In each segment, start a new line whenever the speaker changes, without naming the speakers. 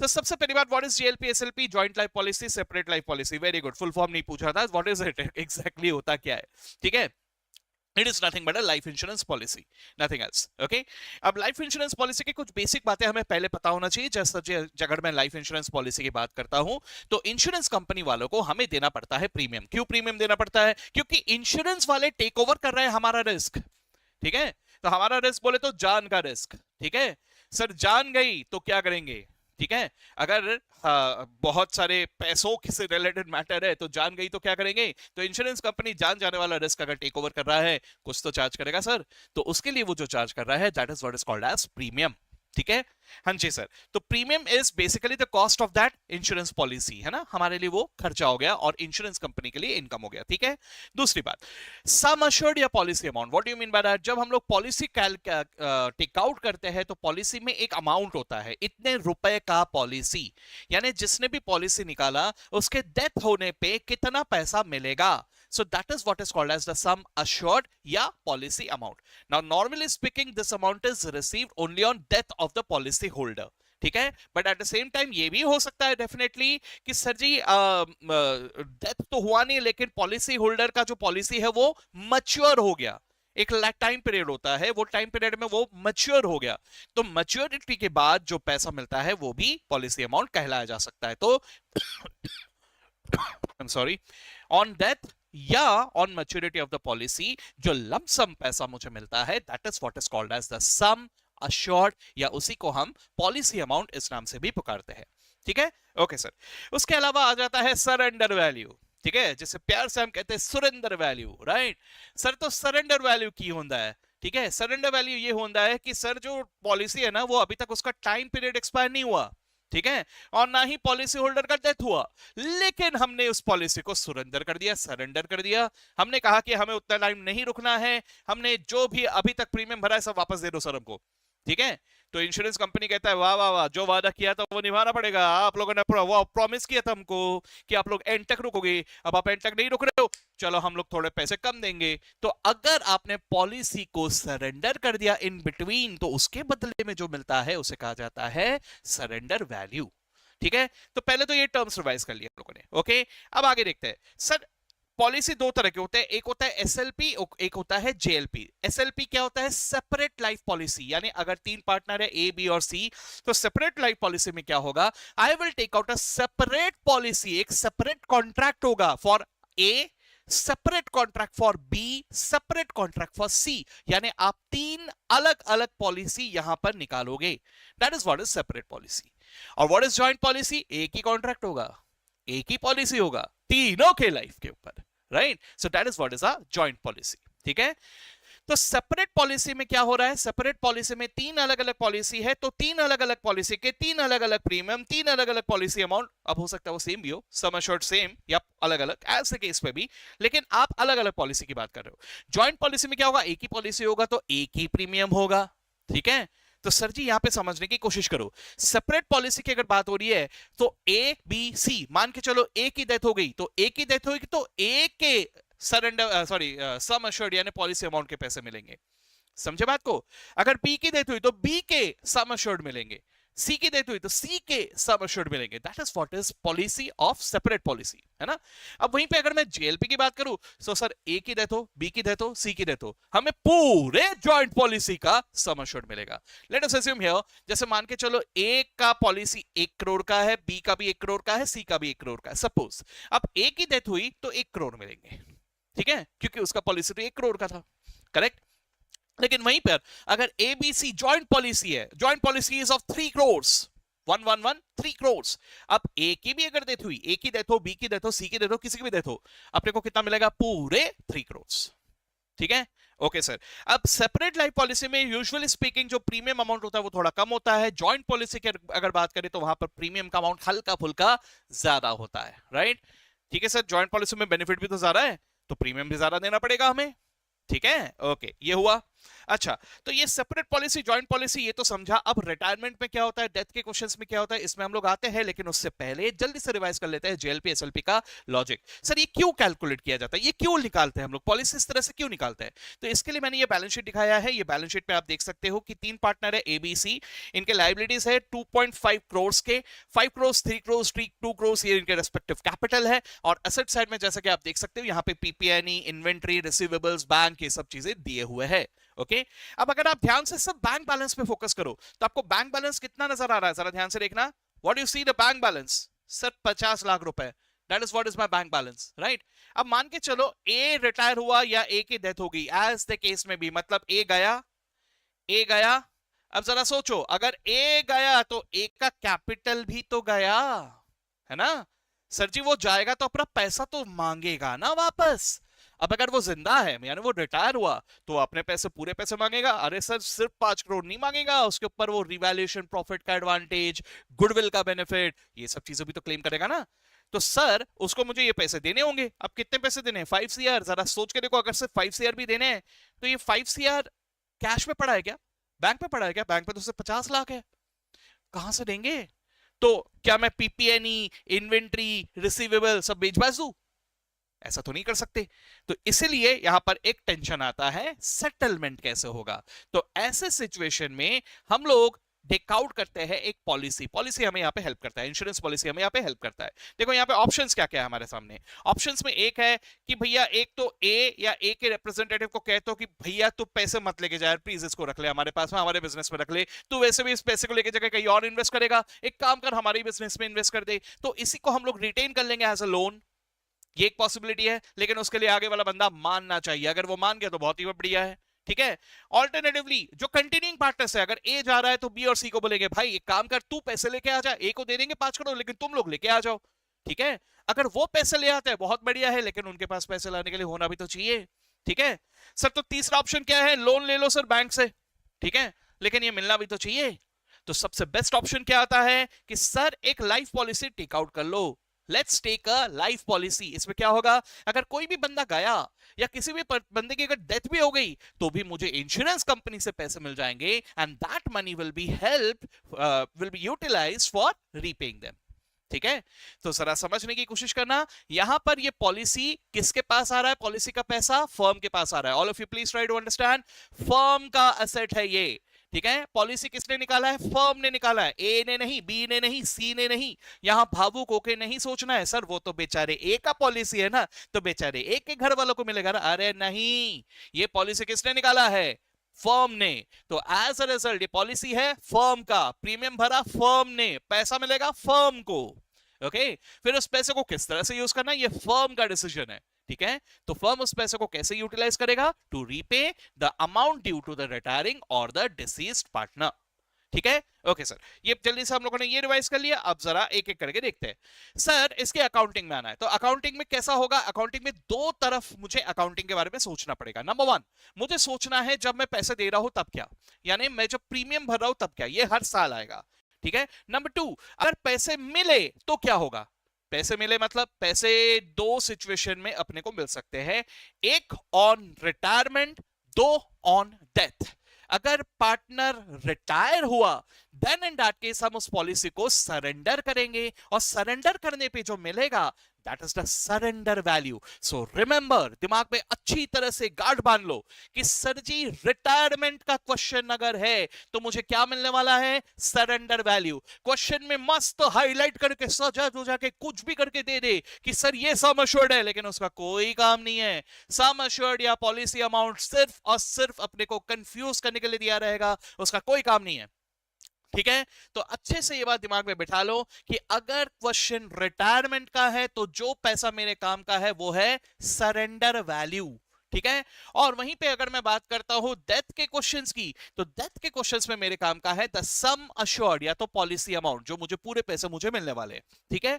तो सबसे पहली बात, what is GLP SLP? Joint life policy, separate life policy. Very good, full form नहीं पूछा था, व्हाट इज इट एग्जैक्टली, होता क्या है? ठीक है, it is nothing but a life insurance policy, nothing else. Okay, अब लाइफ इंश्योरेंस पॉलिसी की कुछ बेसिक बातें हमें पहले पता होना चाहिए। जैसे अगर मैं लाइफ इंश्योरेंस पॉलिसी की बात करता हूं, तो इंश्योरेंस कंपनी वालों को हमें देना पड़ता है प्रीमियम। क्यों प्रीमियम देना पड़ता है? क्योंकि इंश्योरेंस वाले टेक ओवर कर रहे हैं हमारा रिस्क। ठीक है, तो हमारा रिस्क बोले तो जान का रिस्क। ठीक है सर, जान गई तो क्या करेंगे? ठीक है, अगर बहुत सारे पैसों से रिलेटेड मैटर है तो जान गई तो क्या करेंगे? तो इंश्योरेंस कंपनी जान जाने वाला रिस्क अगर टेक ओवर कर रहा है, कुछ तो चार्ज करेगा सर। तो उसके लिए वो जो चार्ज कर रहा है, that is what is called as premium. ठीक है, हाँ जी सर। तो premium is basically the cost of that insurance policy, है ना, हमारे लिए वो खर्चा हो गया और इंश्योरेंस कंपनी के लिए इनकम हो गया। ठीक है, दूसरी बात, सम अश्योर्ड या policy amount. What do you mean by that? जब हम लोग पॉलिसी टेक आउट करते हैं तो पॉलिसी में एक अमाउंट होता है, इतने रुपए का पॉलिसी, यानी जिसने भी पॉलिसी निकाला उसके डेथ होने पे कितना पैसा मिलेगा। So that is what is called as the sum assured या policy amount. Now normally speaking this amount is received only on death of the policy holder. ठीक है, but at the same time ये भी हो सकता है definitely कि sir जी death तो हुआ नहीं, लेकिन पॉलिसी होल्डर का जो पॉलिसी है वो मैच्योर हो गया। एक टाइम पीरियड होता है, वो टाइम पीरियड में वो मैच्योर हो गया, तो मैच्योरिटी के बाद जो पैसा मिलता है वो भी पॉलिसी अमाउंट कहलाया जा सकता है। तो I am sorry, on death या on maturity of the policy जो लमसम पैसा मुझे मिलता है, that is what is called as the sum assured, या उसी को हम पॉलिसी अमाउंट इस नाम से भी पुकारते हैं। ठीक है, ओके सर। उसके अलावा आ जाता है सरेंडर वैल्यू। ठीक है, जिसे प्यार से हम कहते हैं सुरेंदर वैल्यू, राइट सर। तो सरेंडर वैल्यू की होता है? ठीक है, सरेंडर वैल्यू ये होता है कि सर जो पॉलिसी है ना, वो अभी तक उसका टाइम पीरियड एक्सपायर नहीं हुआ, ठीक है, और ना ही पॉलिसी होल्डर का डेथ हुआ, लेकिन हमने उस पॉलिसी को सुरेंदर कर दिया, सरेंडर कर दिया। हमने कहा कि हमें उतना टाइम नहीं रुकना है, हमने जो भी अभी तक प्रीमियम भरा है सब वापस दे दो सर हमको। ठीक है, तो इंश्योरेंस कंपनी कहता है वाह वाह वाह, जो वादा किया था वो निभाना पड़ेगा। आप लोगों ने वो प्रॉमिस किया था हमको कि आप लोग एंड तक रुकोगे, अब आप एंड तक नहीं रुक रहे हो, चलो हम लोग थोड़े पैसे कम देंगे। तो अगर आपने पॉलिसी को सरेंडर कर दिया इन बिटवीन, तो उसके बदले में जो मिलता है उसे कहा जाता है सरेंडर वैल्यू। ठीक है, तो पहले तो ये टर्म्स रिवाइज कर लिया लोगों ने। ओके, अब आगे देखते हैं सर। पॉलिसी दो तरह के होते हैं, एक होता है एसएलपी, एक होता है जेएलपी। एसएलपी क्या होता है? सेपरेट लाइफ पॉलिसी, यानी अगर तीन पार्टनर है ए बी और सी, तो सेपरेट लाइफ पॉलिसी में क्या होगा? I will take out a separate policy, एक सेपरेट कॉन्ट्रैक्ट होगा for A, separate contract for B, separate contract for C, यानी आप तीन अलग अलग पॉलिसी यहां पर निकालोगे। That is what is separate policy. और व्हाट इज जॉइंट पॉलिसी? एक ही कॉन्ट्रैक्ट होगा, एक ही पॉलिसी होगा तीनों के लाइफ के ऊपर, right? So that is what is a joint policy. ठीक है, तो सेपरेट पॉलिसी में क्या हो रहा है? सेपरेट पॉलिसी में तीन अलग अलग पॉलिसी है, तो तीन अलग अलग पॉलिसी के तीन अलग अलग प्रीमियम, तीन अलग अलग पॉलिसी अमाउंट। अब हो सकता है वो सेम भी हो, सम अश्योर्ड सेम या अलग अलग, ऐसे केस पे भी, लेकिन आप अलग अलग पॉलिसी की बात कर रहे हो। जॉइंट पॉलिसी में क्या होगा? एक ही पॉलिसी होगा तो एक ही प्रीमियम होगा। ठीक है, तो सर जी यहां पे समझने की कोशिश करो, सेपरेट पॉलिसी की अगर बात हो रही है तो ए बी सी, मान के चलो ए की डेथ हो गई, तो ए की डेथ होगी तो ए के सरेंडर सम अश्योर्ड यानी पॉलिसी अमाउंट के पैसे मिलेंगे। समझे बात को? अगर बी की डेथ हुई तो बी के सम अश्योर्ड मिलेंगे, सी की डेथ हुई तो सी के सम अश्योर्ड मिलेंगे। That is what is policy of separate policy, है ना? अब वहीं पे अगर मैं जेएलपी की बात करूं, तो सर ए की डेथ हो, बी की डेथ हो, सी की डेथ हो, हमें पूरे जॉइंट पॉलिसी का सम अश्योर्ड मिलेगा। लेट अस अज्यूम हियर, जैसे मान के चलो ए का पॉलिसी 1 करोड़ का है, बी का भी 1 करोड़ का है, सी का भी 1 करोड़ का है, सपोज। अब ए की डेथ हुई तो 1 करोड़ मिलेंगे, ठीक है, क्योंकि उसका पॉलिसी तो 1 करोड़ का था, करेक्ट? लेकिन वहीं पर अगर A B C joint policy है, joint policy is of 3 crore, 111 3 crore. अब ए की भी अगर डेथ हुई, ए की डेथ हो, बी की डेथ हो, सी की डेथ हो, किसी की भी डेथ हो, अपने को कितना मिलेगा? पूरे 3 करोड़। ठीक है, ओके सर। अब सेपरेट लाइफ पॉलिसी में यूजुअली स्पीकिंग जो प्रीमियम अमाउंट होता है वो थोड़ा कम होता है। जॉइंट पॉलिसी की अगर बात करें तो वहां पर प्रीमियम का अमाउंट हल्का फुल्का ज्यादा होता है, राइट? ठीक है सर, जॉइंट पॉलिसी में बेनिफिट भी तो ज्यादा है, तो प्रीमियम भी ज्यादा देना पड़ेगा हमें। ठीक है, ओके, ये हुआ। अच्छा, तो ये सेपरेट पॉलिसी जॉइंट पॉलिसी ये तो समझा। अब रिटायरमेंट में क्या होता है, डेथ के क्वेश्चंस में क्या होता है, इसमें हम लोग आते हैं, लेकिन उससे पहले जल्दी से रिवाइज कर लेते हैं जेएलपी एसएलपी का लॉजिक। सर ये क्यों कैलकुलेट किया जाता है, ये क्यों निकालते हैं हम लोग पॉलिसी, इस तरह से क्यों निकालते हैं? तो इसके लिए मैंने ये बैलेंस शीट दिखाया है। ये बैलेंस शीट पे आप देख सकते हो कि 3 पार्टनर है एबीसी, इनके लायबिलिटीज है 2.5 करोड़ के, 5 करोड़, 3 करोड़, 2 करोड़ ये इनके रेस्पेक्टिव कैपिटल है। और एसेट साइड में जैसा कि आप देख सकते हो यहाँ पे पीपीएनई, इन्वेंट्री, रिसीवेबल्स, बैंक, ये सब चीजें दिए हुए हैं। ओके, अब अगर आप ध्यान से सब बैंक बैलेंस पे फोकस करो तो आपको बैंक बैलेंस कितना नजर आ रहा है, जरा ध्यान से देखना। What you see the bank balance, sir 50 lakh रुपए, that is what is my bank balance, right. अब मान के चलो ए रिटायर हुआ या ए की डेथ हो गई, एज द केस में भी, मतलब ए गया, ए गया। अब जरा सोचो, अगर ए गया तो ए का कैपिटल भी तो गया, है ना। सर जी वो जाएगा तो अपना पैसा तो मांगेगा ना वापस। अब अगर वो जिंदा है, यानी वो रिटायर हुआ, तो अपने पैसे, पूरे पैसे मांगेगा। अरे सर सिर्फ 5 करोड़ नहीं मांगेगा, उसके ऊपर वो रिवैल्यूएशन प्रॉफिट का एडवांटेज, गुडविल का बेनिफिट, ये सब चीजें भी तो क्लेम करेगा ना। तो सर उसको मुझे ये पैसे देने होंगे। अब कितने पैसे देने हैं, 5 सीआर। जरा सोच के देखो, अगर सिर्फ 5 सीआर भी देने हैं तो ये 5 सीआर कैश में पड़ा है क्या, बैंक में पड़ा है क्या? बैंक में तो सिर्फ 50 लाख है, कहां से देंगे? तो क्या मैं पीपीएनई, इन्वेंट्री, रिसीवेबल सब बेच बाच दूं? ऐसा तो नहीं कर सकते। तो इसीलिए यहां पर एक टेंशन आता है, सेटलमेंट कैसे होगा। तो ऐसे सिचुएशन में हम लोग टेक आउट करते हैं एक पॉलिसी। पॉलिसी हमें यहाँ पे हेल्प करता है, इंश्योरेंस पॉलिसी हमें यहाँ पे हेल्प करता है। देखो यहाँ पे ऑप्शंस क्या क्या है हमारे सामने। ऑप्शंस में एक है कि भैया, एक तो ए या ए के रिप्रेजेंटेटिव को कहते हो कि भैया तू पैसे मत लेके जा, प्लीज इसको रख ले हमारे पास में, हमारे बिजनेस में रख ले, तू वैसे भी इस पैसे को लेके जगह कहीं और इन्वेस्ट करेगा, एक काम कर हमारे बिजनेस में इन्वेस्ट कर दे, तो इसी को हम लोग रिटेन कर लेंगे एज अ लोन। ये एक पॉसिबिलिटी है, लेकिन उसके लिए आगे वाला बंदा मानना चाहिए। अगर वो मान गया तो बहुत ही बढ़िया है, ठीक है। ऑल्टरनेटिवली जो कंटिन्यूइंग पार्टनर्स है, अगर ए जा रहा है तो बी और सी को बोलेंगे भाई एक काम कर, तू पैसे लेके आ जा, ए को दे देंगे 5 करोड़, लेकिन तुम लोग लेके आ जाओ, ठीक है। अगर वो पैसे ले आते हैं बहुत बढ़िया है, लेकिन उनके पास पैसे लाने के लिए होना भी तो चाहिए, ठीक है। सर तो तीसरा ऑप्शन क्या है, लोन ले लो सर बैंक से, ठीक है, लेकिन ये मिलना भी तो चाहिए। तो सबसे बेस्ट ऑप्शन क्या आता है कि सर एक लाइफ पॉलिसी टेक आउट कर लो। Let's take a life policy. इसमें क्या होगा, अगर कोई भी बंदा गया या किसी भी बंदे की अगर डेथ भी हो गई तो भी मुझे इंश्योरेंस कंपनी से पैसे मिल जाएंगे, and that money will be help, will be utilized for repaying them, ठीक है। तो जरा समझने की कोशिश करना, यहां पर ये पॉलिसी किसके पास आ रहा है, पॉलिसी का पैसा फर्म के पास आ रहा है। All of you please try to understand, firm का एसेट है ये, ठीक है। पॉलिसी किसने निकाला है, फर्म ने निकाला है, ए ने नहीं, बी ने नहीं, सी ने नहीं। यहां भावुक होके नहीं सोचना है, सर वो तो बेचारे ए का पॉलिसी है ना, तो बेचारे ए के घर वालों को मिलेगा ना। अरे नहीं, ये पॉलिसी किसने निकाला है, फर्म ने। तो एज अ रिजल्ट ये पॉलिसी है फर्म का, प्रीमियम भरा फर्म ने, पैसा मिलेगा फर्म को, ओके। फिर उस पैसे को किस तरह से यूज करना ये फर्म का डिसीजन है, ठीक है। तो फर्म उस पैसे को कैसे यूटिलाइज करेगा, to repay the amount due to the retiring और द डिसीज्ड पार्टनर, ठीक है। ओके सर, ये जल्दी से हम लोगों ने ये रिवाइज कर लिया। अब जरा एक एक करके देखते हैं। सर इसके अकाउंटिंग में आना है, तो अकाउंटिंग में कैसा होगा, अकाउंटिंग में दो तरफ मुझे अकाउंटिंग के बारे में सोचना पड़ेगा। नंबर 1, मुझे सोचना है जब मैं पैसे दे रहा हूं तब क्या, यानी मैं जब प्रीमियम भर रहा हूं तब क्या, ये हर साल आएगा, ठीक है। नंबर 2, अगर पैसे मिले तो क्या होगा। पैसे मिले मतलब पैसे दो सिचुएशन में अपने को मिल सकते हैं, एक ऑन रिटायरमेंट, दो ऑन डेथ। अगर पार्टनर रिटायर हुआ, देन इन दैट केस हम उस पॉलिसी को सरेंडर करेंगे, और सरेंडर करने पे जो मिलेगा that is the surrender value. So remember, दिमाग में अच्छी तरह से गार्ड बांध लो कि सर जी रिटायरमेंट का क्वेश्चन अगर है तो मुझे क्या मिलने वाला है, सरेंडर वैल्यू। क्वेश्चन में मस्त हाईलाइट करके सजा धुजा के कुछ भी करके दे दे कि सर ये सम अश्योर्ड है, लेकिन उसका कोई काम नहीं है। सम अश्योर्ड या पॉलिसी अमाउंट सिर्फ और सिर्फ अपने को कंफ्यूज करने के लिए दिया रहेगा, उसका कोई काम नहीं है, ठीक है। तो अच्छे से ये बात दिमाग में बिठा लो कि अगर क्वेश्चन रिटायरमेंट का है तो जो पैसा मेरे काम का है वो है सरेंडर वैल्यू, ठीक है। और वहीं पे अगर मैं बात करता हूं डेथ के क्वेश्चंस की, तो डेथ के क्वेश्चंस में मेरे काम का है द सम अश्योर्ड या तो पॉलिसी अमाउंट, जो मुझे पूरे पैसे मुझे मिलने वाले, ठीक है।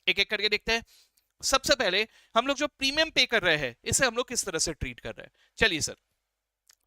एक एक करके देखते हैं। सबसे पहले हम लोग जो प्रीमियम पे कर रहे हैं इसे हम लोग किस तरह से ट्रीट कर रहे हैं, चलिए सर।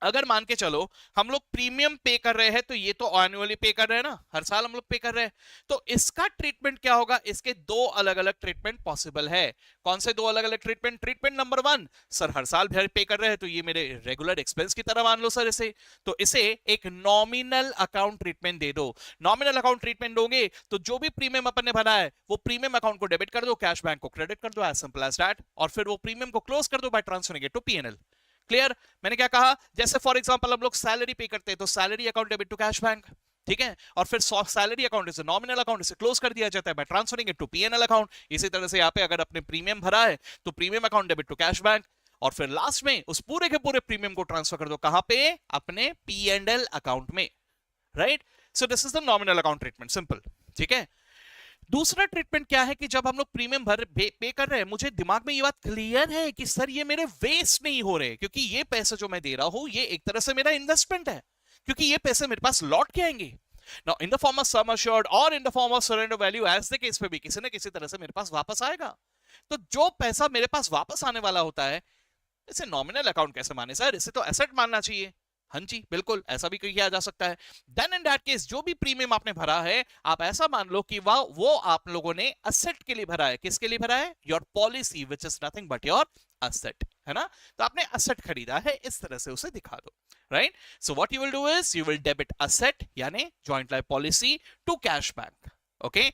अगर मान के चलो हम लोग प्रीमियम पे कर रहे हैं तो ये तो एनुअली पे कर रहे हैं ना, हर साल हम लोग पे कर रहे हैं, तो इसका ट्रीटमेंट क्या होगा, इसके दो अलग अलग ट्रीटमेंट पॉसिबल है। कौन से दो अलग अलग treatment? Treatment number one, sir हर साल भर पे कर रहे हैं तो ये मेरे रेगुलर एक्सपेंस की तरह मान लो सर इसे, तो इसे एक नॉमिनल अकाउंट ट्रीटमेंट दे दो। नॉमिनल अकाउंट ट्रीटमेंट दोगे तो जो भी प्रीमियम अपन ने भरा है वो प्रीमियम अकाउंट को डेबिट कर दो, कैश बैंक को क्रेडिट कर दो, एज सिंपल एज दैट, और फिर वो प्रीमियम को क्लोज कर दो by transferring it to PNL. Clear? मैंने क्या कहा, जैसे फॉर एग्जांपल हम लोग सैलरी पे करते हैं तो salary account debit to cash bank, ठीक है, और फिर salary account is nominal account, इसे क्लोज कर दिया जाता है by transferring it to PNL account. इसी तरह से यहाँ पे अगर अपने प्रीमियम भरा है तो premium account debit to cash bank, और फिर लास्ट में उस पूरे के पूरे प्रीमियम को ट्रांसफर कर दो कहां पे, अपने पी&एल अकाउंट में, right? So this is the nominal account treatment, simple, ठीक है। दूसरा ट्रीटमेंट क्या है कि जब हम लोग प्रीमियम भर पे कर रहे हैं, मुझे दिमाग में ये बात क्लियर है कि सर ये मेरे वेस्ट नहीं हो रहे, क्योंकि ये पैसे जो मैं दे रहा हूं ये एक तरह से मेरा इन्वेस्टमेंट है, क्योंकि ये पैसे मेरे पास लौट के आएंगे। Now in the form of sum assured और in the form of surrender value, as the case पे भी किसी न किसी तरह से मेरे पास वापस आएगा। तो जो पैसा मेरे पास वापस आने वाला होता है, इसे नॉमिनल अकाउंट कैसे माने सर, इसे तो एसेट मानना चाहिए। हाँ जी बिल्कुल, ऐसा भी किया जा सकता है। देन इन दैट केस जो भी प्रीमियम आपने भरा है, आप ऐसा मान लो कि वो आप लोगों ने असेट के लिए भरा है। किसके लिए भरा है? Your policy which is nothing but your asset, है ना? तो आपने असेट खरीदा है, इस तरह से उसे दिखा दो, right? So what you will do is you will debit asset यानी joint life policy to cash bank. Okay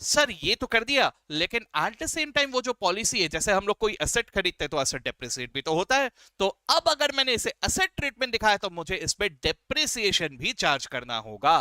sir ये तो कर दिया, लेकिन एट द सेम टाइम वो जो पॉलिसी है, जैसे हम लोग कोई एसेट खरीदते हैं तो एसेट डेप्रिसिएट भी तो होता है, तो अब अगर मैंने इसे एसेट ट्रीटमेंट दिखाया तो मुझे इस पे डेप्रिसिएशन भी चार्ज करना होगा,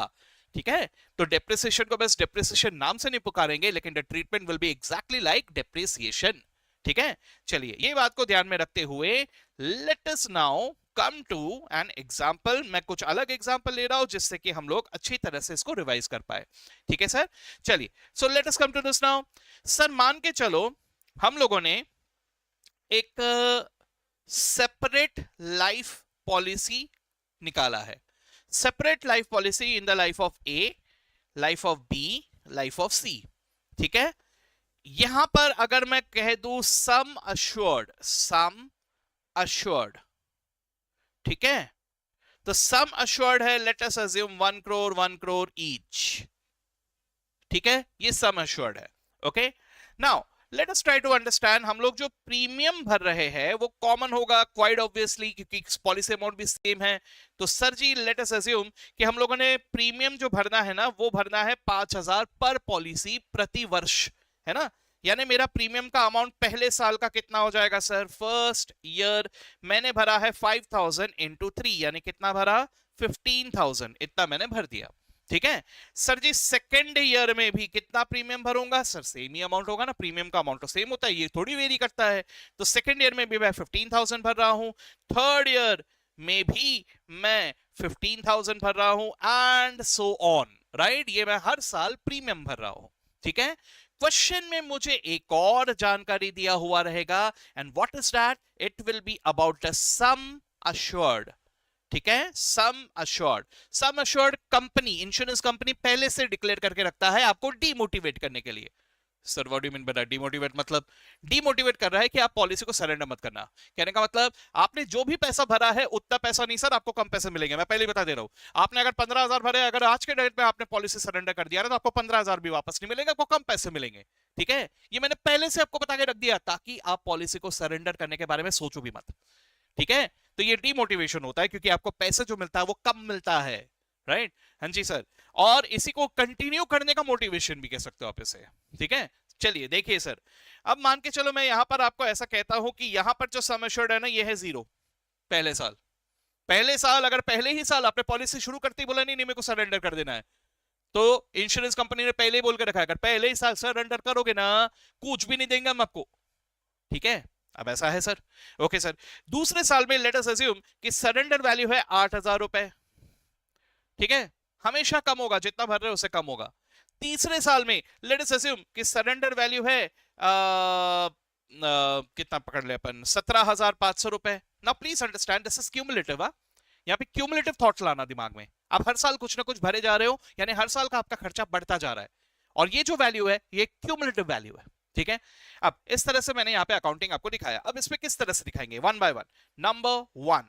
ठीक है? तो डेप्रिसिएशन को बस डेप्रिसिएशन नाम से नहीं पुकारेंगे, लेकिन the treatment will be exactly like depreciation, ठीक है? चलिए ये बात को ध्यान में रखते हुए let us now come to an example. मैं कुछ अलग एग्जाम्पल ले रहा हूं जिससे कि हम लोग अच्छी तरह से इसको रिवाइज कर पाए, ठीक है सर? चलिए so let us come to this now. Sir मान के चलो हम लोगों ने एक सेपरेट लाइफ पॉलिसी निकाला है, separate life policy in the life of A, life of B, life of C, ठीक है? यहां पर अगर मैं कह दूं सम अश्योर्ड, ठीक है, तो सम अश्योर्ड है, let us assume 1 crore each, ठीक है, ये सम अश्योर्ड है। Okay now let us try to understand, हम लोग जो प्रीमियम भर रहे हैं वो कॉमन होगा क्वाइट ऑब्वियसली, क्योंकि पॉलिसी अमाउंट भी सेम है। तो सर जी लेट अस अज्यूम कि हम लोगों ने प्रीमियम जो भरना है ना वो भरना है 5,000 पर पॉलिसी प्रति वर्ष, है ना? यानी मेरा प्रीमियम का अमाउंट पहले साल का कितना हो जाएगा सर? फर्स्ट ईयर मैंने भरा है 5,000 इंटू 3, यानी कितना भरा? 15,000, इतना मैंने भर दिया, ठीक है? सर जी सेकेंड ईयर में भी कितना प्रीमियम भरूंगा? सर सेम ही अमाउंट होगा ना, प्रीमियम का अमाउंट तो सेम होता है, ये थोड़ी वेरी करता है। तो सेकेंड ईयर में भी मैं 15,000 भर रहा हूं, थर्ड ईयर में भी मैं 15,000 भर रहा हूं, एंड सो ऑन, राइट? ये मैं हर साल प्रीमियम भर रहा हूं, ठीक है? क्वेश्चन में मुझे एक और जानकारी दिया हुआ रहेगा, and what is that? It will be about the sum assured, ठीक है? Sum assured, sum assured company, insurance company पहले से डिक्लेयर करके रखता है आपको डीमोटिवेट करने के लिए। Sir what do you mean by that? Demotivate मतलब डीमोटिवेट कर रहा है कि आप पॉलिसी को सरेंडर मत करना। कहने का मतलब आपने जो भी पैसा भरा है उतना पैसा नहीं सर, आपको कम पैसे मिलेंगे। मैं पहले बता दे रहा हूं, आपने अगर 15,000 भरे, अगर आज के डेट में आपने पॉलिसी सरेंडर कर दिया ना तो आपको 15,000 भी वापस नहीं मिलेगा, आपको कम पैसे मिलेंगे, ठीक है? ये मैंने पहले से आपको बता के रख दिया ताकि आप पॉलिसी को सरेंडर करने के बारे में सोचो भी मत, ठीक है? तो ये डीमोटिवेशन होता है क्योंकि आपको पैसे जो मिलता है वो कम मिलता है, राइट? हाँ जी सर, और इसी को कंटिन्यू करने का मोटिवेशन भी कह सकते हो आप इसे, ठीक है? चलिए देखिए सर, अब मान के चलो मैं यहां पर आपको ऐसा कहता हूं कि यहां पर जो सम एश्योर्ड है ना ये है 0 पहले साल। पहले साल अगर पहले ही साल आपने पॉलिसी शुरू करते ही बोला नहीं नहीं मेरे को सरेंडर कर देना है, तो इंश्योरेंस कंपनी ने पहले ही बोल के रखा है अगर पहले ही साल सरेंडर करोगे ना कुछ भी नहीं देंगे हम आपको, ठीक है? अब ऐसा है सर, ओके सर। दूसरे साल में लेट अस अज्यूम कि सरेंडर वैल्यू है 8,000 रुपए, ठीक है? हमेशा कम होगा, जितना भर रहे हो उससे कम होगा। तीसरे साल में लेट अस अज्यूम कि सरेंडर वैल्यू है कितना पकड़ ले अपन, 17,500 रुपए। Now please understand this is cumulative, यहाँ पे क्यूमुलेटिव थॉट लाना दिमाग में। आप हर साल कुछ ना कुछ भरे जा रहे हो, यानी हर साल का आपका खर्चा बढ़ता जा रहा है, और ये जो वैल्यू है ये क्यूमुलेटिव वैल्यू है, ठीक है? अब इस तरह से मैंने यहाँ पे अकाउंटिंग आपको दिखाया। अब इसमें किस तरह से दिखाएंगे? One by one. Number one,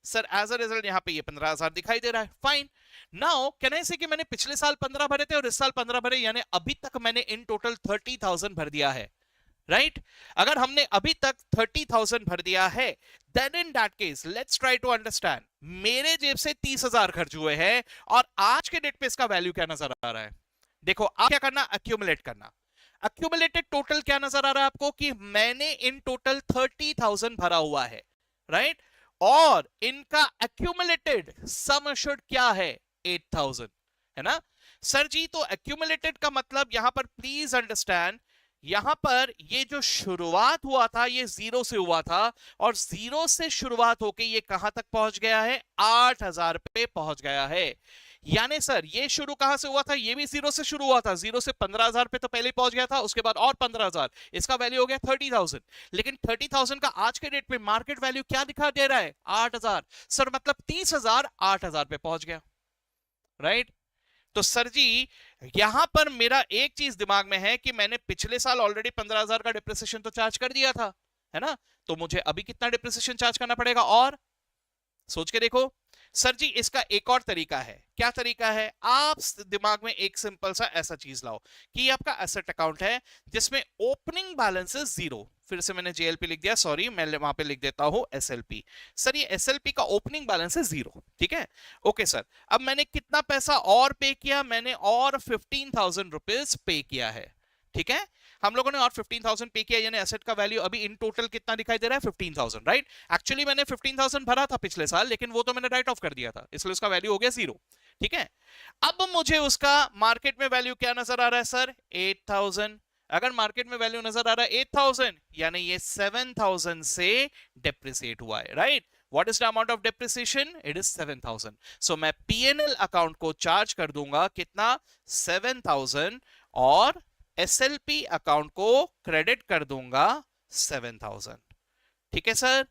sir as a result यहाँ पे ये 15,000 दिखाई दे रहा है, फाइन। नाउ कैन आई से कि मैंने पिछले साल 15 भरे थे और इस साल 15 भरे, यानी अभी तक मैंने इन टोटल 30,000 भर दिया है, राइट अगर हमने अभी तक 30,000 भर दिया है, then in that case let's try to understand, मेरे जेब से 30,000 खर्च हुए हैं और आज के डेट पे इसका वैल्यू क्या नजर आ रहा है। देखो आप क्या करना, अक्यूमुलेट करना। अक्यूमुलेटेड टोटल क्या नजर आ रहा है आपको कि मैंने इन टोटल 30,000 भरा हुआ है, राइट और इनका अक्यूमुलेटेड सम एश्योर्ड क्या है, 8,000, है ना सर जी। तो अक्यूमुलेटेड का मतलब यहां पर प्लीज अंडरस्टैंड, यहां पर ये जो शुरुआत हुआ था ये 0 से हुआ था और 0 से शुरुआत होके ये कहां तक पहुंच गया है, 8,000 पे पहुंच गया है। यानी सर ये शुरू कहां से हुआ था, ये भी 0 से शुरू हुआ था, 0 से 15,000 पे तो पहले पहुंच गया था, उसके बाद और 15,000, इसका वैल्यू हो गया 30,000। लेकिन 30,000 का आज के डेट पे मार्केट वैल्यू क्या दिखा दे रहा है, 8,000। सर मतलब 30,000 8,000 पे पहुंच गया, राइट। तो सर जी यहां पर मेरा एक चीज दिमाग में है कि मैंने पिछले साल ऑलरेडी 15,000 का डिप्रिसिएशन तो चार्ज कर दिया था, है ना, तो मुझे अभी कितना डिप्रिसिएशन चार्ज करना पड़ेगा, और सोच के देखो। सर जी इसका एक और तरीका है, क्या तरीका है, आप दिमाग में एक सिंपल सा ऐसा चीज लाओ कि आपका एसेट अकाउंट है जिसमें ओपनिंग बैलेंस है 0, फिर से मैंने जेएलपी लिख दिया, सॉरी मैं वहां पे लिख देता हूं एसएलपी। सर ये एसएलपी का ओपनिंग बैलेंस है 0, ठीक है, ओके सर। अब मैंने कितना पैसा और पे किया, मैंने और 15,000 रुपीज पे किया है, ठीक है, हम लोगों ने और 15,000 पे किया, यानी एसेट का वैल्यू अभी इन टोटल कितना दिखाई दे रहा है, 15,000, राइट। एक्चुअली मैंने 15,000 भरा था पिछले साल, लेकिन वो तो मैंने राइट ऑफ कर दिया था, इसलिए उसका वैल्यू हो गया 0, ठीक है। अब मुझे उसका मार्केट में वैल्यू क्या नजर आ रहा है सर, 8,000। अगर मार्केट में वैल्यू नजर आ रहा है 8,000, यानी ये 7,000 से डेप्रिसिएट हुआ है, right. What is the amount of depreciation? It is 7,000. So मैं P&L अकाउंट को चार्ज कर दूंगा कितना, 7,000 और एसएलपी अकाउंट को क्रेडिट कर दूंगा 7,000, ठीक है सर।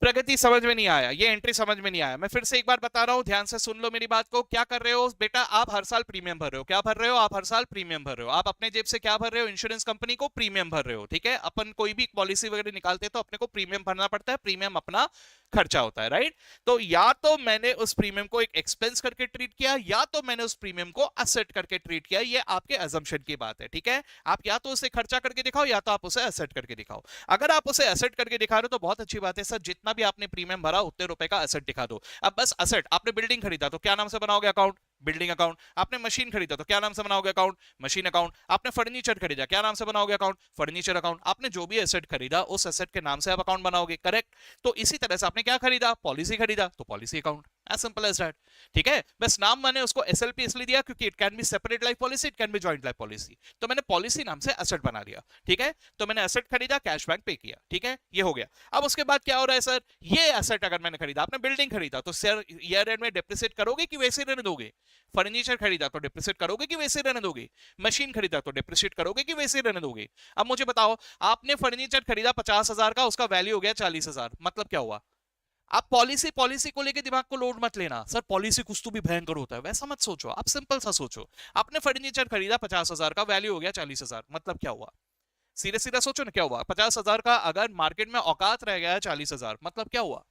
प्रगति समझ में नहीं आया, ये एंट्री समझ में नहीं आया, मैं फिर से एक बार बता रहा हूं, ध्यान से सुन लो मेरी बात को। क्या कर रहे हो बेटा, आप हर साल प्रीमियम भर रहे हो, क्या भर रहे हो आप, हर साल प्रीमियम भर रहे हो, आप अपने जेब से क्या भर रहे हो, इंश्योरेंस कंपनी को प्रीमियम भर रहे हो, ठीक है। अपन कोई भी पॉलिसी वगैरह निकालते हैं तो अपने को प्रीमियम भरना पड़ता है, प्रीमियम अपना खर्चा होता है, राइट। तो या तो मैंने उस प्रीमियम को एक एक्सपेंस करके ट्रीट किया, या तो मैंने उस प्रीमियम को असेट करके ट्रीट किया, ये आपके अजम्पशन की बात है, ठीक है। आप या तो उसे खर्चा करके दिखाओ या तो आप उसे असेट करके दिखाओ। अगर आप उसे असेट करके दिखा रहे हो तो बहुत अच्छी बात है सर, जितना भी आपने प्रीमियम भरा उतने रुपए का असेट दिखा दो। अब बस असेट, आपने बिल्डिंग खरीदा तो क्या नाम से बनाओगे अकाउंट, बिल्डिंग अकाउंट। आपने मशीन खरीदा तो क्या नाम से बनाओगे अकाउंट, मशीन अकाउंट। आपने फर्नीचर खरीदा, क्या नाम से बनाओगे अकाउंट, फर्नीचर अकाउंट। आपने जो भी एसेट खरीदा उस एसेट के नाम से आप अकाउंट बनाओगे, करेक्ट। तो इसी तरह से आपने क्या खरीदा, पॉलिसी खरीदा तो policy account, as simple as that, ठीक है। बस नाम मैंने उसको एसएलपी इसलिए दिया क्योंकि it can be separate life policy, it can be joint life policy, तो मैंने पॉलिसी नाम से एसेट बना दिया, ठीक है। तो मैंने एसेट खरीदा, कैश बैक पे किया, ठीक है, ये हो गया। अब उसके बाद क्या हो रहा है सर, ये एसेट अगर मैंने खरीदा, आपने बिल्डिंग खरीदा तो सर ईयर एंड में डिप्रिसिएट करोगे कि वैसे रहने दोगे, फर्नीचर खरीदा तो डिप्रिसिएट करोगे कि वैसे रहने दोगे, मशीन खरीदा तो डिप्रिसिएट करोगे कि वैसे रहने दोगे। अब मुझे बताओ, आपने फर्नीचर खरीदा 50,000 का, उसका वैल्यू हो गया 40,000, मतलब क्या हुआ। आप पॉलिसी को लेके दिमाग को लोड मत लेना, सर पॉलिसी कुछ तो भी भयंकर होता है, वैसा मत सोचो, आप सिंपल सा सोचो। आपने फर्नीचर खरीदा 50,000 का, वैल्यू हो गया 40,000, मतलब क्या हुआ, सीधे सीधा सोचो ना क्या हुआ। 50,000 का अगर मार्केट में औकात रह गया है 40,000, मतलब क्या हुआ,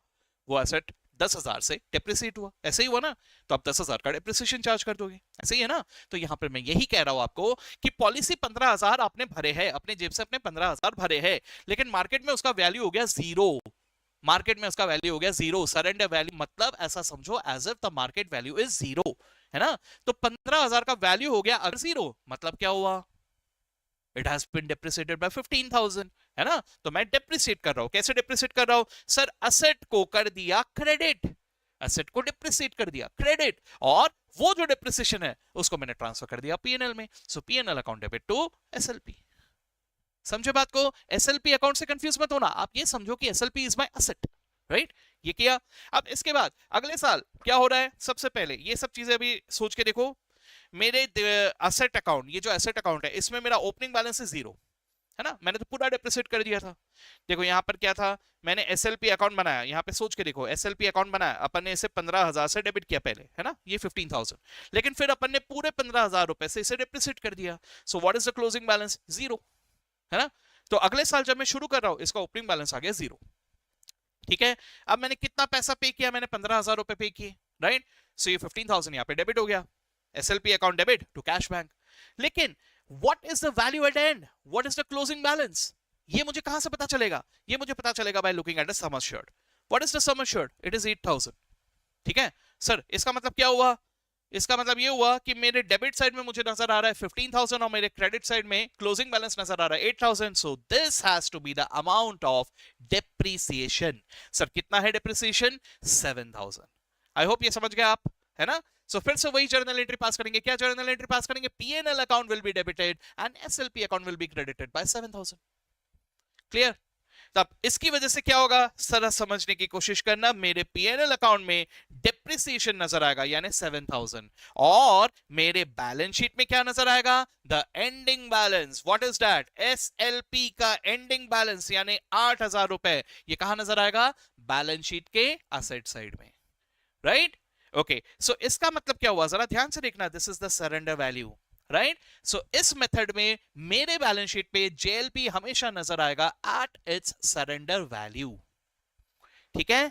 वो एसेट 10,000 से डेप्रिसिएट हुआ, ऐसे ही हुआ ना। तो आप 10,000 का डेप्रिसिएशन चार्ज कर दोगे, ऐसे ही है ना। तो यहां पर मैं यही कह रहा हूं आपको कि पॉलिसी 15,000 आपने भरे हैं, अपने जेब से अपने 15,000 भरे हैं, लेकिन मार्केट में उसका वैल्यू हो गया 0, मार्केट में उसका वैल्यू हो गया 0, सरेंडर वैल्यू, मतलब ऐसा समझो as if the market value is 0, है ना। तो 15,000 का वैल्यू हो गया अगर 0, मतलब क्या हुआ, it has been depreciated by 15,000, है ना। तो मैं डेप्रिसिएट कर रहा हूं, कैसे डेप्रिसिएट कर रहा हूं सर, असेट को कर दिया क्रेडिट, असेट को डिप्रिसिएट कर दिया क्रेडिट, और वो जो डिप्रिसिएशन है उसको मैंने ट्रांसफर कर दिया पीएनएल में। So PNL account debit to SLP, समझे बात को। एसएलपी अकाउंट से कंफ्यूज मत होना, आप ये समझो कि SLP is my asset, right, ये किया। अब इसके बाद अगले साल क्या हो रहा है, सबसे पहले ये सब चीजें अभी सोच के देखो। मेरे असेट अकाउंट, ये जो एसेट अकाउंट है इसमें मेरा ओपनिंग बैलेंस है 0, है ना, मैंने तो पूरा डिप्रिसिएट कर दिया था। देखो यहां पर क्या था, मैंने एसएलपी अकाउंट बनाया, यहां पे सोच के देखो, एसएलपी अकाउंट बनाया अपन ने, इसे 15,000 से डेबिट किया पहले, है ना, ये 15,000, लेकिन फिर अपन ने पूरे 15,000 रुपए से इसे डिप्रिसिएट कर दिया। सो what is the closing balance, 0, है ना। तो अगले साल जब मैं शुरू कर रहा हूं, इसका ओपनिंग बैलेंस आ गया 0, ठीक है, अब मैंने कितना पैसा पे किया, मैंने 15,000 रुपए पे किए, राइट। सो ये 15,000 यहाँ पे डेबिट हो गया, SLP account debit to cash bank. लेकिन what is the value at end, what is the closing balance, ये मुझे कहां से पता चलेगा, ये मुझे पता चलेगा by looking at the sum assured. What is the sum assured, it is 8,000। ठीक है सर, इसका मतलब क्या हुआ, इसका मतलब ये हुआ कि मेरे डेबिट साइड में मुझे नजर आ रहा है 15,000 और मेरे क्रेडिट साइड में क्लोजिंग बैलेंस नजर आ रहा है 8,000। So this has to be the amount of depreciation. Sir कितना है डेप्रिसिएशन, 7,000। आई होप ये समझ गए आप, है ना। सो फिर से वही जर्नल एंट्री पास करेंगे, क्या जर्नल एंट्री पास करेंगे, PNL account will be debited and SLP account will be credited bye 7,000। Clear. तब इसकी वजह से क्या होगा, जरा समझने की कोशिश करना, मेरे पीएनएल अकाउंट में डिप्रिसिएशन नजर आएगा यानी 7,000, और मेरे बैलेंस शीट में क्या नजर आएगा, the ending balance. What is that, SLP का एंडिंग बैलेंस यानी 8,000 रुपए। ये कहां नजर आएगा, बैलेंस शीट के असेट साइड में, राइट। ओके, सो इसका मतलब क्या हुआ, जरा ध्यान से देखना, this is the surrender value, right. So इस मेथड में मेरे बैलेंस शीट पे जेएलपी हमेशा नजर आएगा एट इट्स सरेंडर वैल्यू। ठीक है,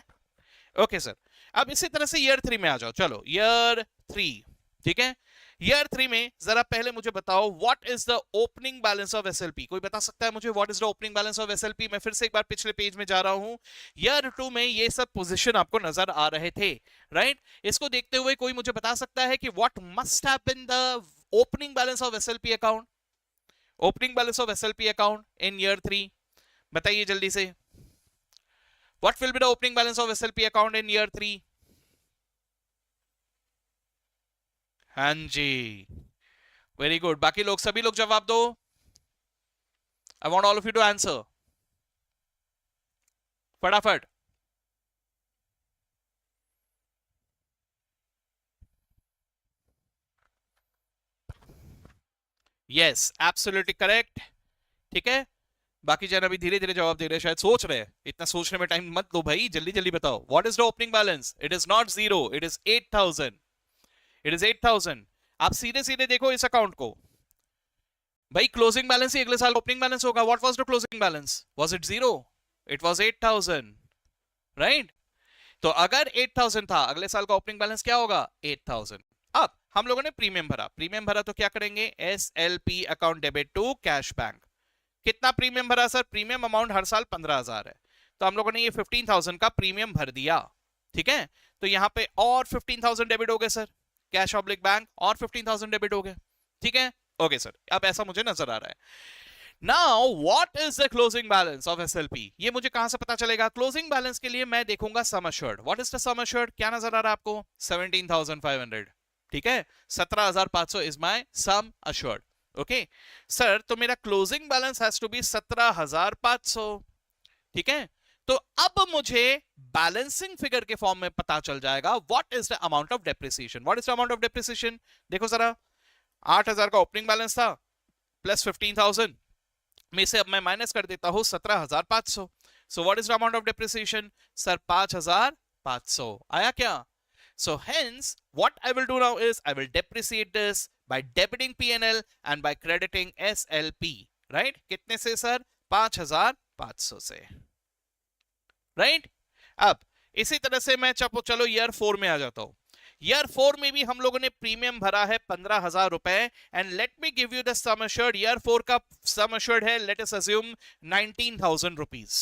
ओके सर। अब इसी तरह से ईयर 3 में आ जाओ, चलो ईयर 3। ठीक है, ईयर 3 में जरा पहले मुझे बताओ what is the opening balance of SLP, कोई बता सकता है मुझे what is the opening balance of SLP. मैं फिर से एक बार पिछले पेज में जा रहा हूं, ईयर 2 में ये सब पोजीशन आपको नजर आ रहे थे, राइट। इसको देखते हुए कोई मुझे बता सकता है कि what must have been the opening balance of SLP account, opening balance of SLP account in year 3, बताइए जल्दी से, what will be the opening balance of SLP account in year 3। हाँ जी, वेरी गुड, बाकी लोग सभी लोग जवाब दो, I want all of you to answer फटाफट। Yes, absolutely correct. ठीक है, बाकी जन अभी धीरे धीरे जवाब दे रहे हैं, शायद सोच रहे हैं, इतना सोचने में टाइम मत दो भाई, जल्दी जल्दी बताओ what is the opening balance. It is not 0, it is 8,000, it is 8,000। आप सीधे सीधे देखो इस अकाउंट को भाई, क्लोजिंग बैलेंस ही अगले साल ओपनिंग बैलेंस होगा। What was the closing balance, was it 0, it was 8,000, right. तो अगर 8,000 था, अगले साल का ओपनिंग बैलेंस क्या होगा, 8,000। अब हम लोगों ने प्रीमियम भरा, प्रीमियम भरा तो क्या करेंगे, SLP account debit to cash bank. कितना प्रीमियम भरा सर, प्रीमियम अमाउंट हर साल 15,000 है, तो हम लोगों ने ये 15,000 का प्रीमियम भर दिया। ठीक है, तो यहां पे और 15,000 डेबिट हो गए सर, कैश ऑब्लिक बैंक, और 15,000 डेबिट हो गए। ठीक है, ओके सर, अब ऐसा मुझे नजर आ रहा है। Now what is the closing balance of SLP, ये मुझे कहां से पता चलेगा, क्लोजिंग बैलेंस के लिए मैं देखूंगा sum assured. What is the sum assured, क्या नजर आ रहा है आपको, 17,500। ठीक है, 17,500 is my sum assured. Okay sir, तो मेरा closing balance has to be 17,500। ठीक है, तो अब मुझे बैलेंसिंग फिगर के फॉर्म में पता चल जाएगा what is the amount of depreciation. What is the amount of depreciation, देखो जरा, 8,000 का ओपनिंग बैलेंस था प्लस 15,000 में से अब मैं माइनस कर देता हूं 17,500। सो what is the amount of depreciation, sir 5,500 आया क्या। So hence what I will do now is I will depreciate this by debiting P&L and by crediting SLP, right? कितने से सर, 5,500 से, right? अब इसी तरह से मैं चलो ईयर 4 में आ जाता हूं। ईयर 4 में भी हम लोगों ने प्रीमियम भरा है 15,000 रुपए, and let me give you the sum assured. Year 4 का सम अश्योर्ड है, let us assume 19,000 rupees.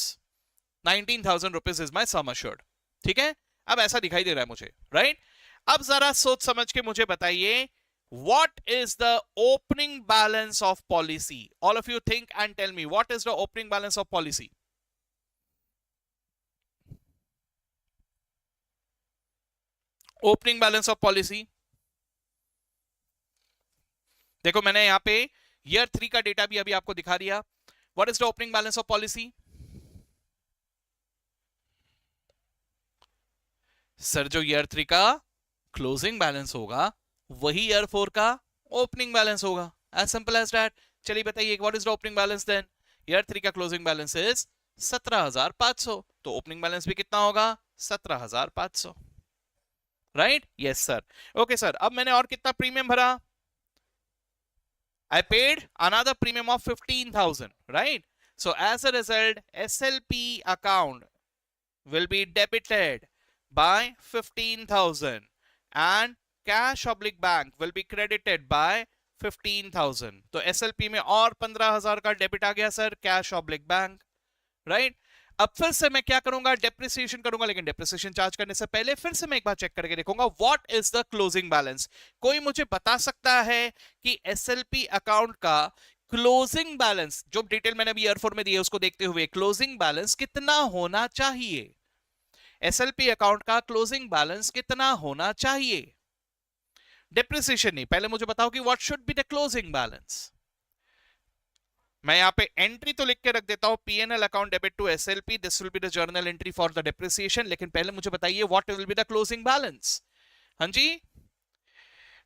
19,000 rupees is my sum assured. ठीक है, अब ऐसा दिखाई दे रहा है मुझे, राइट। अब जरा सोच समझ के मुझे बताइए what is the opening balance of policy, all of you think and tell me what is the opening balance of policy। Opening balance of policy, देखो मैंने यहां पे ईयर 3 का डेटा भी अभी आपको दिखा दिया। What is the opening balance of policy, sir जो ईयर 3 का क्लोजिंग बैलेंस होगा वही ईयर 4 का ओपनिंग बैलेंस होगा, एज सिंपल एज दैट। चलिए बताइए what is the opening balance then, year 3 का क्लोजिंग बैलेंस इज 17,500, तो ओपनिंग बैलेंस भी कितना होगा, 17,500, right. Yes sir, okay sir. अब मैंने और कितना प्रीमियम भरा, I paid another premium of 15,000, right? So as a result, SLP account will be debited by 15,000 and cash oblique bank will be credited by 15,000. तो SLP में और 15,000 का debit आ गया sir cash oblique bank, right. अब फिर से मैं क्या करूंगा, डेप्रिसिएशन करूंगा, लेकिन डेप्रिसिएशन चार्ज करने से पहले फिर से मैं एक बार चेक करके देखूंगा what is the closing balance. कोई मुझे बता सकता है कि एसएलपी अकाउंट का क्लोजिंग बैलेंस, जो डिटेल मैंने अभी ईयर 4 में दी है उसको देखते हुए, क्लोजिंग बैलेंस कितना होना चाहिए? एसएलपी अकाउंट का क्लोजिंग बैलेंस कितना होना चाहिए? डेप्रिसिएशन नहीं, पहले मुझे बताओ कि what should be the closing balance. मैं यहां पे एंट्री तो लिख के रख देता हूं, PNL account debit to SLP, this will be the journal entry for the depreciation, लेकिन पहले मुझे बताइए what will be the closing balance. हाँ जी,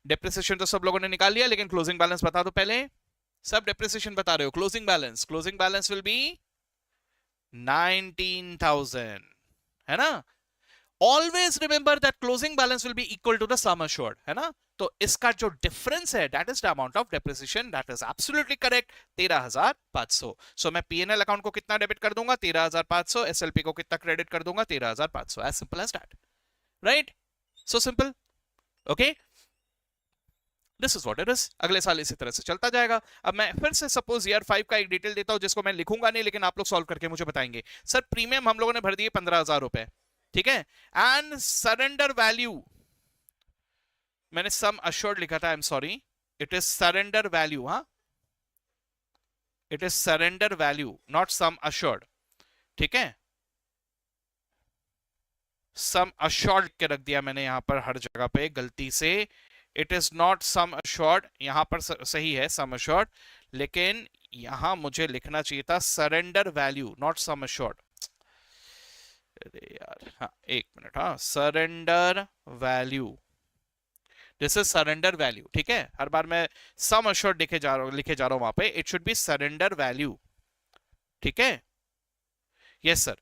डेप्रिसिएशन तो सब लोगों ने निकाल लिया, लेकिन क्लोजिंग बैलेंस बता दो पहले। सब डेप्रिसिएशन बता रहे हो, क्लोजिंग बैलेंस विल बी 19,000, है ना। Always remember that closing balance will be equal to the sum assured, है ना। तो इसका जो डिफरेंस है that is the amount of depreciation, that is absolutely correct, 13,500। So मैं पीएनएल अकाउंट को कितना डेबिट कर दूंगा, 13,500, एसएलपी को कितना क्रेडिट कर दूंगा, 13,500, as simple as that, right. So simple, okay, this is what it is. अगले साल इसी तरह से चलता जाएगा। अब मैं फिर से सपोज ईयर 5 का एक डिटेल देता हूं जिसको मैं लिखूंगा नहीं, लेकिन आप लोग सॉल्व करके मुझे बताएंगे। सर प्रीमियम हम लोगों ने भर दिए 15,000 रुपए, ठीक है, एंड सरेंडर वैल्यू, मैंने सम अश्योर्ड लिखा था, I am sorry, it is surrender value, हाँ, it is surrender value not sum assured, ठीक है। सम अश्योर्ड के रख दिया मैंने यहां पर हर जगह पे गलती से, it is not sum assured, यहां पर सही है सम अश्योर्ड, लेकिन यहां मुझे लिखना चाहिए था surrender value not sum assured. अरे यार, हाँ एक मिनट, हाँ surrender value, this is surrender value, ठीक है। हर बार मैं सम अश्योर्ड लिखे जा रहा हूं वहां पे, it should be surrender value, ठीक है, यस सर।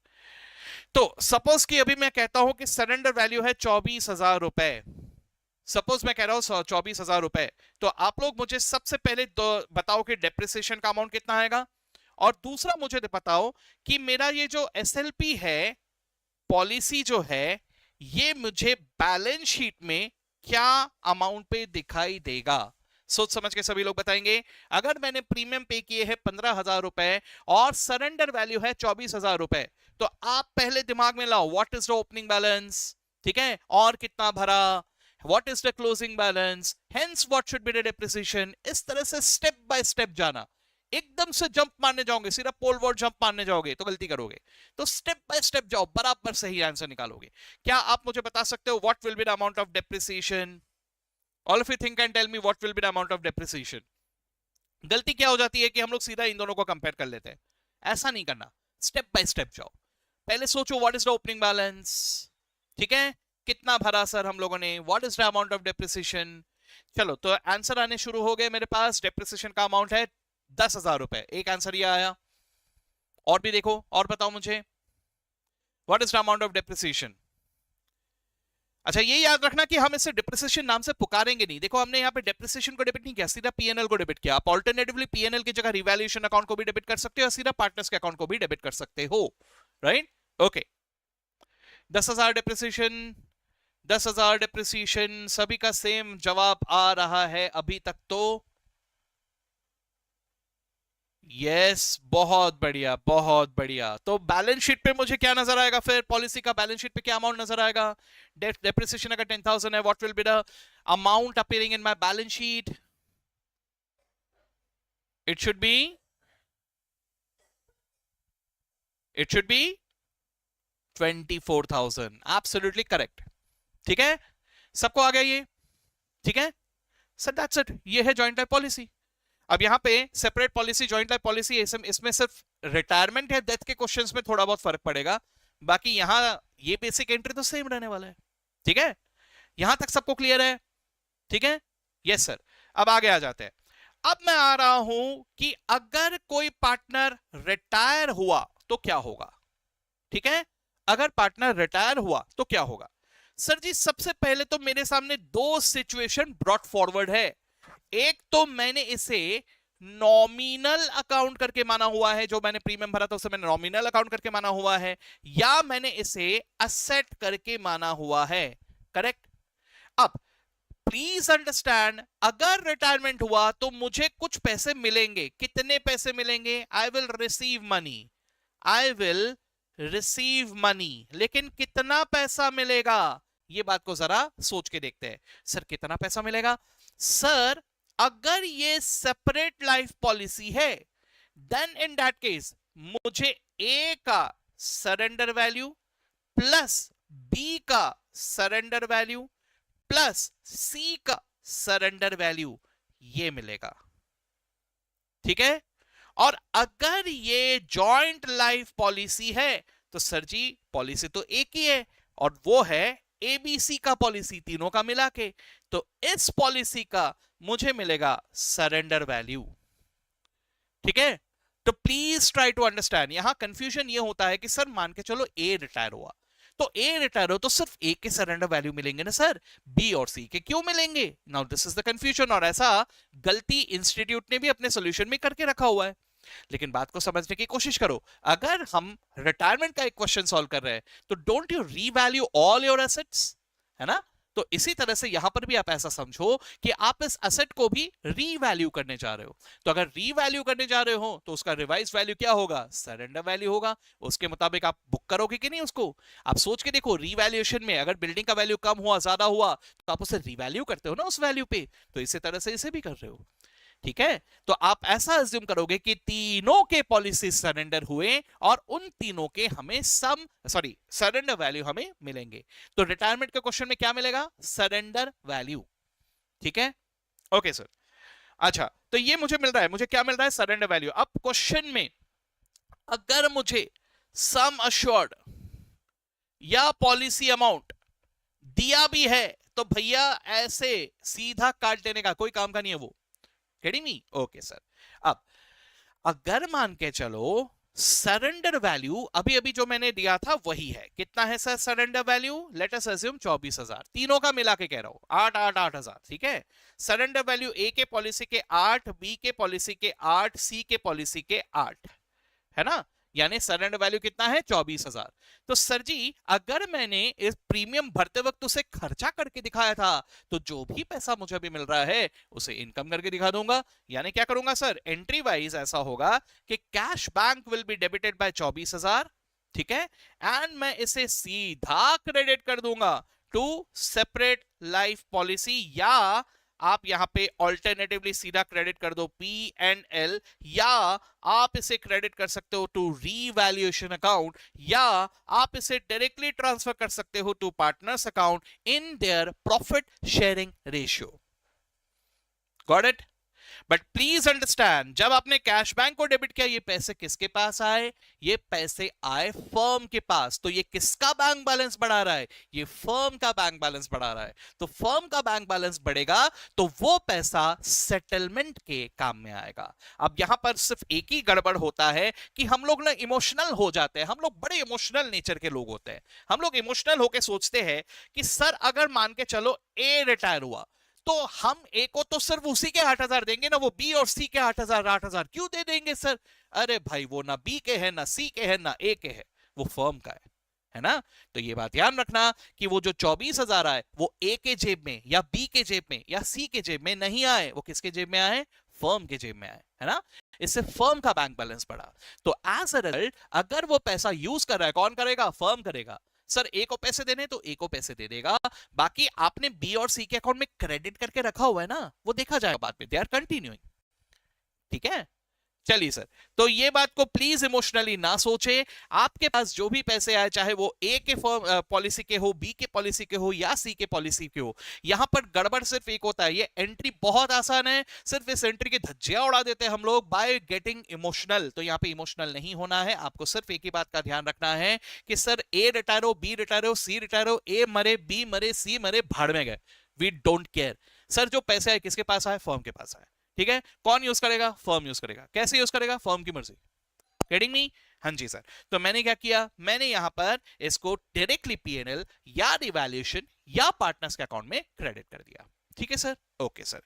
तो सपोज कि अभी मैं कहता हूं कि सरेंडर वैल्यू है 24,000 रुपए, सपोज मैं कह रहा हूं 24,000 रुपए, तो आप लोग मुझे सबसे पहले बताओ कि डेप्रिसिएशन का अमाउंट कितना आएगा, और दूसरा मुझे बताओ कि मेरा ये जो एसएलपी है, पॉलिसी जो है, ये मुझे बैलेंस शीट में क्या अमाउंट पे दिखाई देगा। सोच समझ के सभी लोग बताएंगे। अगर मैंने प्रीमियम पे किए हैं 15,000 रुपए और सरेंडर वैल्यू है 24,000 रुपए, तो आप पहले दिमाग में लाओ what is the opening balance, ठीक है, और कितना भरा, what is the closing balance, hence what should be the depreciation. इस तरह से स्टेप बाय स्टेप जाना। एकदम से जंप मारने जाओगे, सिर्फ पोल वॉल्ट जंप मारने जाओगे तो गलती करोगे। तो स्टेप बाय स्टेप जाओ, बराबर सही आंसर निकालोगे। क्या आप मुझे बता सकते हो what will be the amount of depreciation? All of you think and tell me what will be the amount of depreciation. गलती क्या हो जाती है कि हम लोग सीधा इन दोनों को कंपेयर कर लेते हैं। ऐसा नहीं करना, स्टेप बाय स्टेप जाओ। पहले सोचो what is the opening balance, ठीक है, कितना भरा सर हम लोगों ने, what is the amount of depreciation. चलो तो आंसर आने शुरू हो गए मेरे पास। डेप्रिसिएशन का अमाउंट है 10,000 रुपए, एक आंसर ये आया। और भी देखो, और बताओ मुझे what is the amount of depreciation. अच्छा ये याद रखना कि हम इसे डेप्रिसिएशन नाम से पुकारेंगे नहीं। देखो हमने यहाँ पे डेप्रिसिएशन को डेबिट नहीं किया, सीधा पीएनएल को डेबिट किया। आप ऑल्टरनेटिवली पीएनएल की जगह रिवैल्यूएशन अकाउंट को भी डेबिट कर सकते हो, सीधा पार्टनर्स के अकाउंट को भी डेबिट कर सकते हो, राइट, ओके। 10,000 डेप्रिसिएशन, 10,000 डेप्रिसिएशन, सभी का सेम जवाब आ रहा है अभी तक तो। यस बहुत बढ़िया, बहुत बढ़िया। तो बैलेंस शीट पे मुझे क्या नजर आएगा फिर, पॉलिसी का बैलेंस शीट पे क्या अमाउंट नजर आएगा? डेप्रिसिएशन अगर 10,000 है, what will be the amount appearing in my balance sheet? It should be 24,000, absolutely correct, ठीक है। सबको आ गया ये, ठीक है सर, दैट्स इट। ये है जॉइंट लाइफ पॉलिसी। अब यहाँ पे separate policy, joint life policy, इसमें सिर्फ रिटायरमेंट या डेथ के क्वेश्चंस में थोड़ा बहुत फर्क पड़ेगा, बाकी यहाँ ये बेसिक एंट्री तो सेम रहने वाला है, ठीक है। यहां तक सबको क्लियर है, ठीक है, यस सर। अब आगे आ जाते हैं। अब मैं आ रहा हूं कि अगर कोई पार्टनर रिटायर हुआ तो क्या होगा, ठीक है। अगर पार्टनर रिटायर हुआ तो क्या होगा? सर जी सबसे पहले तो मेरे सामने दो सिचुएशन ब्रॉट फॉरवर्ड है। एक तो मैंने इसे नॉमिनल अकाउंट करके माना हुआ है, जो मैंने प्रीमियम भरा था उसे मैंने नॉमिनल अकाउंट करके माना हुआ है, या मैंने इसे असेट करके माना हुआ है। करेक्ट। अब प्लीज अंडरस्टैंड, अगर रिटायरमेंट हुआ तो मुझे कुछ पैसे मिलेंगे। कितने पैसे मिलेंगे? I will receive money, I will receive money. लेकिन कितना पैसा मिलेगा, ये बात को जरा सोच के देखते हैं। सर कितना पैसा मिलेगा? सर अगर ये सेपरेट लाइफ पॉलिसी है, देन इन दैट केस मुझे ए का सरेंडर वैल्यू प्लस बी का सरेंडर वैल्यू प्लस सी का सरेंडर वैल्यू ये मिलेगा। ठीक है। और अगर ये जॉइंट लाइफ पॉलिसी है तो सर जी पॉलिसी तो एक ही है, और वो है एबीसी का पॉलिसी, तीनों का मिला के। तो इस पॉलिसी का मुझे मिलेगा सरेंडर वैल्यू। ठीक है। तो प्लीज ट्राई टू अंडरस्टैंड, यहां कंफ्यूजन ये होता है कि सर मान के चलो ए रिटायर हुआ, तो ए रिटायर हो तो सिर्फ ए के सरेंडर वैल्यू मिलेंगे ना सर, बी और सी के क्यों मिलेंगे? Now this is the confusion, और ऐसा गलती इंस्टीट्यूट ने भी अपने सॉल्यूशन में करके रखा हुआ है। लेकिन बात को समझने की कोशिश करो, अगर हम रिटायरमेंट का एक क्वेश्चन सॉल्व कर रहे हैं तो don't you revalue all your assets, है ना? तो इसी तरह से यहां पर भी आप ऐसा समझो कि आप इस एसेट को भी रीवैल्यू करने जा रहे हो। तो अगर रीवैल्यू करने जा रहे हो तो उसका रिवाइज वैल्यू क्या होगा? सरेंडर वैल्यू होगा। उसके मुताबिक आप बुक करोगे कि नहीं उसको? आप सोच के देखो, रीवैल्यूएशन में अगर बिल्डिंग का वैल्यू कम हुआ, ज्यादा हुआ, तो आप उसे रीवैल्यू करते हो ना उस वैल्यू पे। तो इसी तरह से इसे भी कर रहे हो। ठीक है। तो आप ऐसा अज्यूम करोगे कि तीनों के पॉलिसी सरेंडर हुए और उन तीनों के हमें सरेंडर वैल्यू हमें मिलेंगे। तो रिटायरमेंट के क्वेश्चन में क्या मिलेगा? Surrender value. ठीक है। Okay sir. अच्छा, तो ये मुझे मिल रहा है, मुझे क्या मिल रहा है? Surrender value. अब क्वेश्चन में अगर मुझे सम अश्योर्ड या पॉलिसी अमाउंट दिया भी है तो भैया ऐसे सीधा काट देने का कोई काम का नहीं है वो। Getting me? Okay sir. अब अगर मान के चलो सरेंडर वैल्यू अभी अभी जो मैंने दिया था वही है, कितना है sir surrender value? Late us assume 24,000, तीनों का मिला के कह रहा हूं 8,000। ठीक है। सरेंडर वैल्यू ए के पॉलिसी के 8, बी के पॉलिसी के 8, सी के पॉलिसी के 8, है ना? यानी सरेंडर वैल्यू कितना है? 24,000। तो सर जी अगर मैंने इस प्रीमियम भरते वक्त उसे खर्चा करके दिखाया था तो जो भी पैसा मुझे अभी मिल रहा है उसे इनकम करके दिखा दूंगा। यानी क्या करूंगा सर? एंट्री वाइज ऐसा होगा कि cash bank will be debited bye 24,000। ठीक है। एंड मैं इसे सीधा क्रेडिट कर दूंगा टू सेपरेट लाइफ पॉलिसी, या आप यहां पे ऑल्टरनेटिवली सीधा क्रेडिट कर दो पी एंड एल, या आप इसे क्रेडिट कर सकते हो टू रीवैल्यूएशन अकाउंट, या आप इसे डायरेक्टली ट्रांसफर कर सकते हो to partners account in their profit sharing ratio. Got it? But please understand, जब आपने कैश बैंक को डेबिट किया, ये पैसे किसके पास आए? ये पैसे आए फर्म के पास। तो ये किसका बैंक बैलेंस बढ़ा रहा है? ये फर्म का बैंक बैलेंस बढ़ा रहा है। तो फर्म का बैंक बैलेंस बढ़ेगा तो वो पैसा सेटलमेंट के काम में आएगा। अब यहां पर सिर्फ एक ही गड़बड़ होता है कि हम लोग ना इमोशनल हो जाते हैं। हम लोग बड़े इमोशनल नेचर के लोग होते हैं। हम लोग इमोशनल होकर सोचते हैं कि सर अगर मान के चलो ए रिटायर हुआ तो हम ए को तो सिर्फ उसी के 8,000 देंगे ना, वो बी और सी के 8,000 क्यों दे देंगे सर? अरे भाई वो ना बी के है, ना सी के है, ना ए के है, वो फर्म का है ना? तो ये बात ध्यान रखना कि वो जो 24,000 आए वो ए के जेब में या बी के जेब में या सी के जेब में नहीं आए, वो किसके जेब में आए? फर्म के जेब में आए, है ना? इससे फर्म का बैंक बैलेंस बढ़ा। तो एज अ रिजल्ट अगर वो पैसा यूज कर रहा है, कौन करेगा? फर्म करेगा। सर ए को पैसे देने तो ए को पैसे दे देगा, बाकी आपने बी और सी के अकाउंट में क्रेडिट करके रखा हुआ है ना, वो देखा जाएगा बाद में। They are continuing. ठीक है। चलिए सर, तो ये बात को प्लीज इमोशनली ना सोचे। आपके पास जो भी पैसे आए, चाहे वो ए के पॉलिसी के हो, बी के पॉलिसी के हो या सी के पॉलिसी के हो, यहां पर गड़बड़ सिर्फ एक होता है। ये एंट्री बहुत आसान है, सिर्फ इस एंट्री की धज्जियां उड़ा देते हैं हम लोग बाय गेटिंग इमोशनल। तो यहां पे इमोशनल नहीं होना है, आपको सिर्फ एक ही बात का ध्यान रखना है कि सर ए रिटायर हो, बी रिटायर हो, सी रिटायर हो, ए मरे, बी मरे, सी मरे, भाड़ में गए, वी डोंट केयर। सर जो पैसे आए किसके पास आए? फर्म के पास आए। ठीक है। कौन यूज करेगा? फर्म यूज करेगा। कैसे यूज करेगा? फर्म की मर्जी। Getting me? हाँ जी सर। तो मैंने क्या किया, मैंने यहां पर इसको डायरेक्टली पीएनएल या रिवैल्यूएशन या पार्टनर्स के अकाउंट में क्रेडिट कर दिया। ठीक है सर, ओके सर।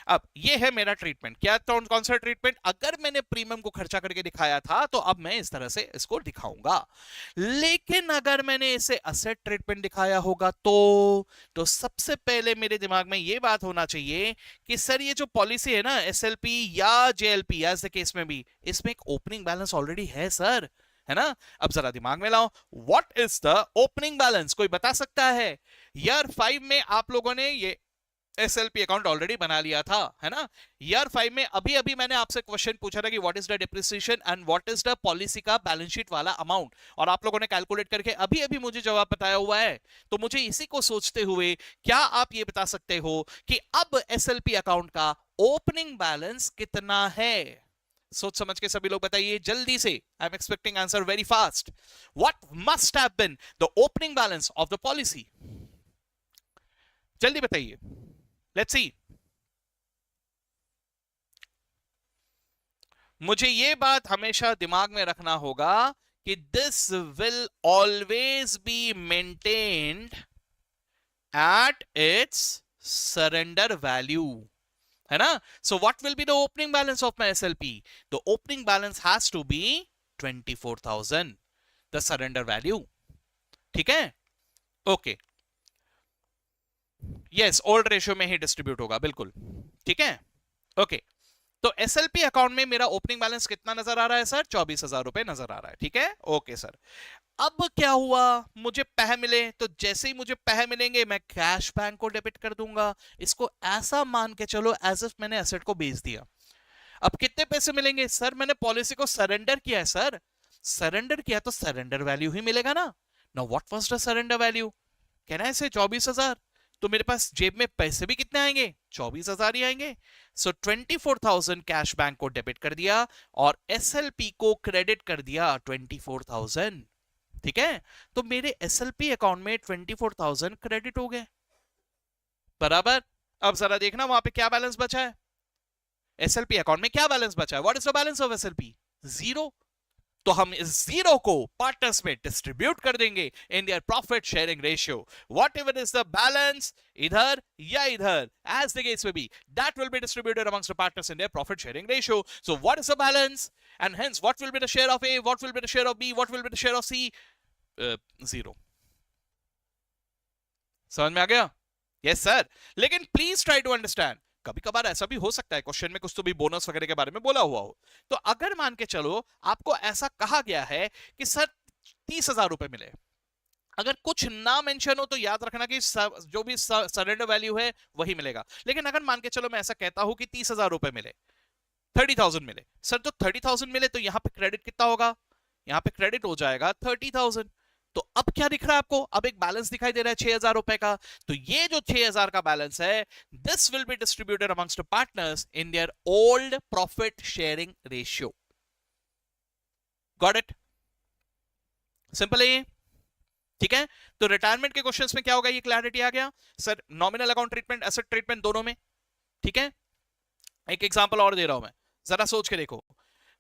अब ये है मेरा ट्रीटमेंट, क्या कौन सा ट्रीटमेंट? अगर मैंने प्रीमियम को खर्चा करके दिखाया था तो अब मैं इस तरह से इसको दिखाऊंगा। लेकिन अगर मैंने इसे असेट ट्रीटमेंट दिखाया होगा तो सबसे पहले मेरे दिमाग में ये बात होना चाहिए कि सर ये जो पॉलिसी है ना, एसएलपी या JLP as the case may भी, इसमें एक ओपनिंग बैलेंस ऑलरेडी है सर, है ना? अब जरा दिमाग में लाओ, what is the opening balance? कोई बता सकता है? ईयर 5 में आप लोगों ने ये एसएलपी अकाउंट ऑलरेडी बना लिया था, है ना? ईयर 5 में अभी अभी मैंने आपसे क्वेश्चन पूछा था कि what is the depreciation and what is the policy का बैलेंस शीट वाला अमाउंट, और आप लोगों ने कैलकुलेट करके अभी अभी मुझे जवाब बताया हुआ है। तो मुझे इसी को सोचते हुए क्या आप ये बता सकते हो कि अब एसएलपी अकाउंट का ओपनिंग बैलेंस कितना है? सोच समझ के सभी लोग बताइए जल्दी से, I am expecting answer very fast. What must have been the opening balance of the policy? जल्दी बताइए, लेट्स सी। मुझे ये बात हमेशा दिमाग में रखना होगा कि this will always be maintained at its surrender value, है ना? So what will be the opening balance of my SLP? The opening balance has to be 24,000, the surrender value. ठीक है, ओके, यस, ओल्ड रेशियो में ही distribute होगा, बिल्कुल ठीक है, okay. तो एसएलपी अकाउंट में मेरा ओपनिंग बैलेंस कितना नजर आ रहा है सर? 24,000 रुपए नजर आ रहा है, ठीक है, ओके सर। अब क्या हुआ, मुझे पैसे मिले, तो जैसे ही मुझे पैसे मिलेंगे मैं कैश बैंक को डेबिट कर दूंगा। इसको ऐसा मान के चलो एज इफ मैंने एसेट को बेच दिया। अब कितने पैसे मिलेंगे सर? मैंने पॉलिसी को सरेंडर किया है सर, सरेंडर किया तो सरेंडर वैल्यू ही मिलेगा ना। Now what was the surrender value? Can I से 24,000? तो मेरे पास जेब में पैसे भी कितने आएंगे? 24,000 ही आएंगे। सो 24,000 कैश बैंक को डेबिट कर दिया और एसएलपी को क्रेडिट कर दिया 24,000, ठीक है? तो मेरे एसएलपी अकाउंट में 24,000 क्रेडिट हो गए, बराबर। अब जरा देखना वहां पे क्या बैलेंस बचा है, एसएलपी अकाउंट में क्या बैलेंस बचा है? What is the balance of SLP? Zero. तो हम इस जीरो को पार्टनर्स में डिस्ट्रीब्यूट कर देंगे in their profit sharing ratio. Whatever is the balance, इधर या इधर, as the case may be, that will be distributed amongst the partners in their profit sharing ratio. So what is the balance and hence what will be the share of A, what will be the share of B, what will be the share of C? Zero. समझ में आ गया? Yes sir. लेकिन please try to understand, कभी कभार ऐसा भी हो सकता है क्वेश्चन में कुछ तो भी बोनस वगैरह के बारे में बोला हुआ हो। तो अगर मान के चलो आपको ऐसा कहा गया है कि सर 30,000 रुपए मिले, अगर कुछ ना मेंशन हो तो याद रखना कि जो भी सरेंडर वैल्यू है वही मिलेगा। लेकिन अगर मान के चलो मैं ऐसा कहता हूं कि 30,000 रुपए मिले, 30,000 मिले सर, तो 30,000 मिले तो यहां पे क्रेडिट कितना होगा? यहां पे क्रेडिट हो जाएगा 30,000। तो अब क्या दिख रहा है आपको? अब एक बैलेंस दिखाई दे रहा है 6,000 रुपए का। तो ये जो 6,000 का बैलेंस है, this will be distributed amongst the partners in their old profit sharing ratio. Got it? Simple है, ठीक है? तो रिटायरमेंट के क्वेश्चंस में क्या होगा, ये क्लैरिटी आ गया sir. Nominal account treatment, asset treatment दोनों में, ठीक है? एक एग्जांपल और दे रहा हूं मैं, जरा सोच के देखो।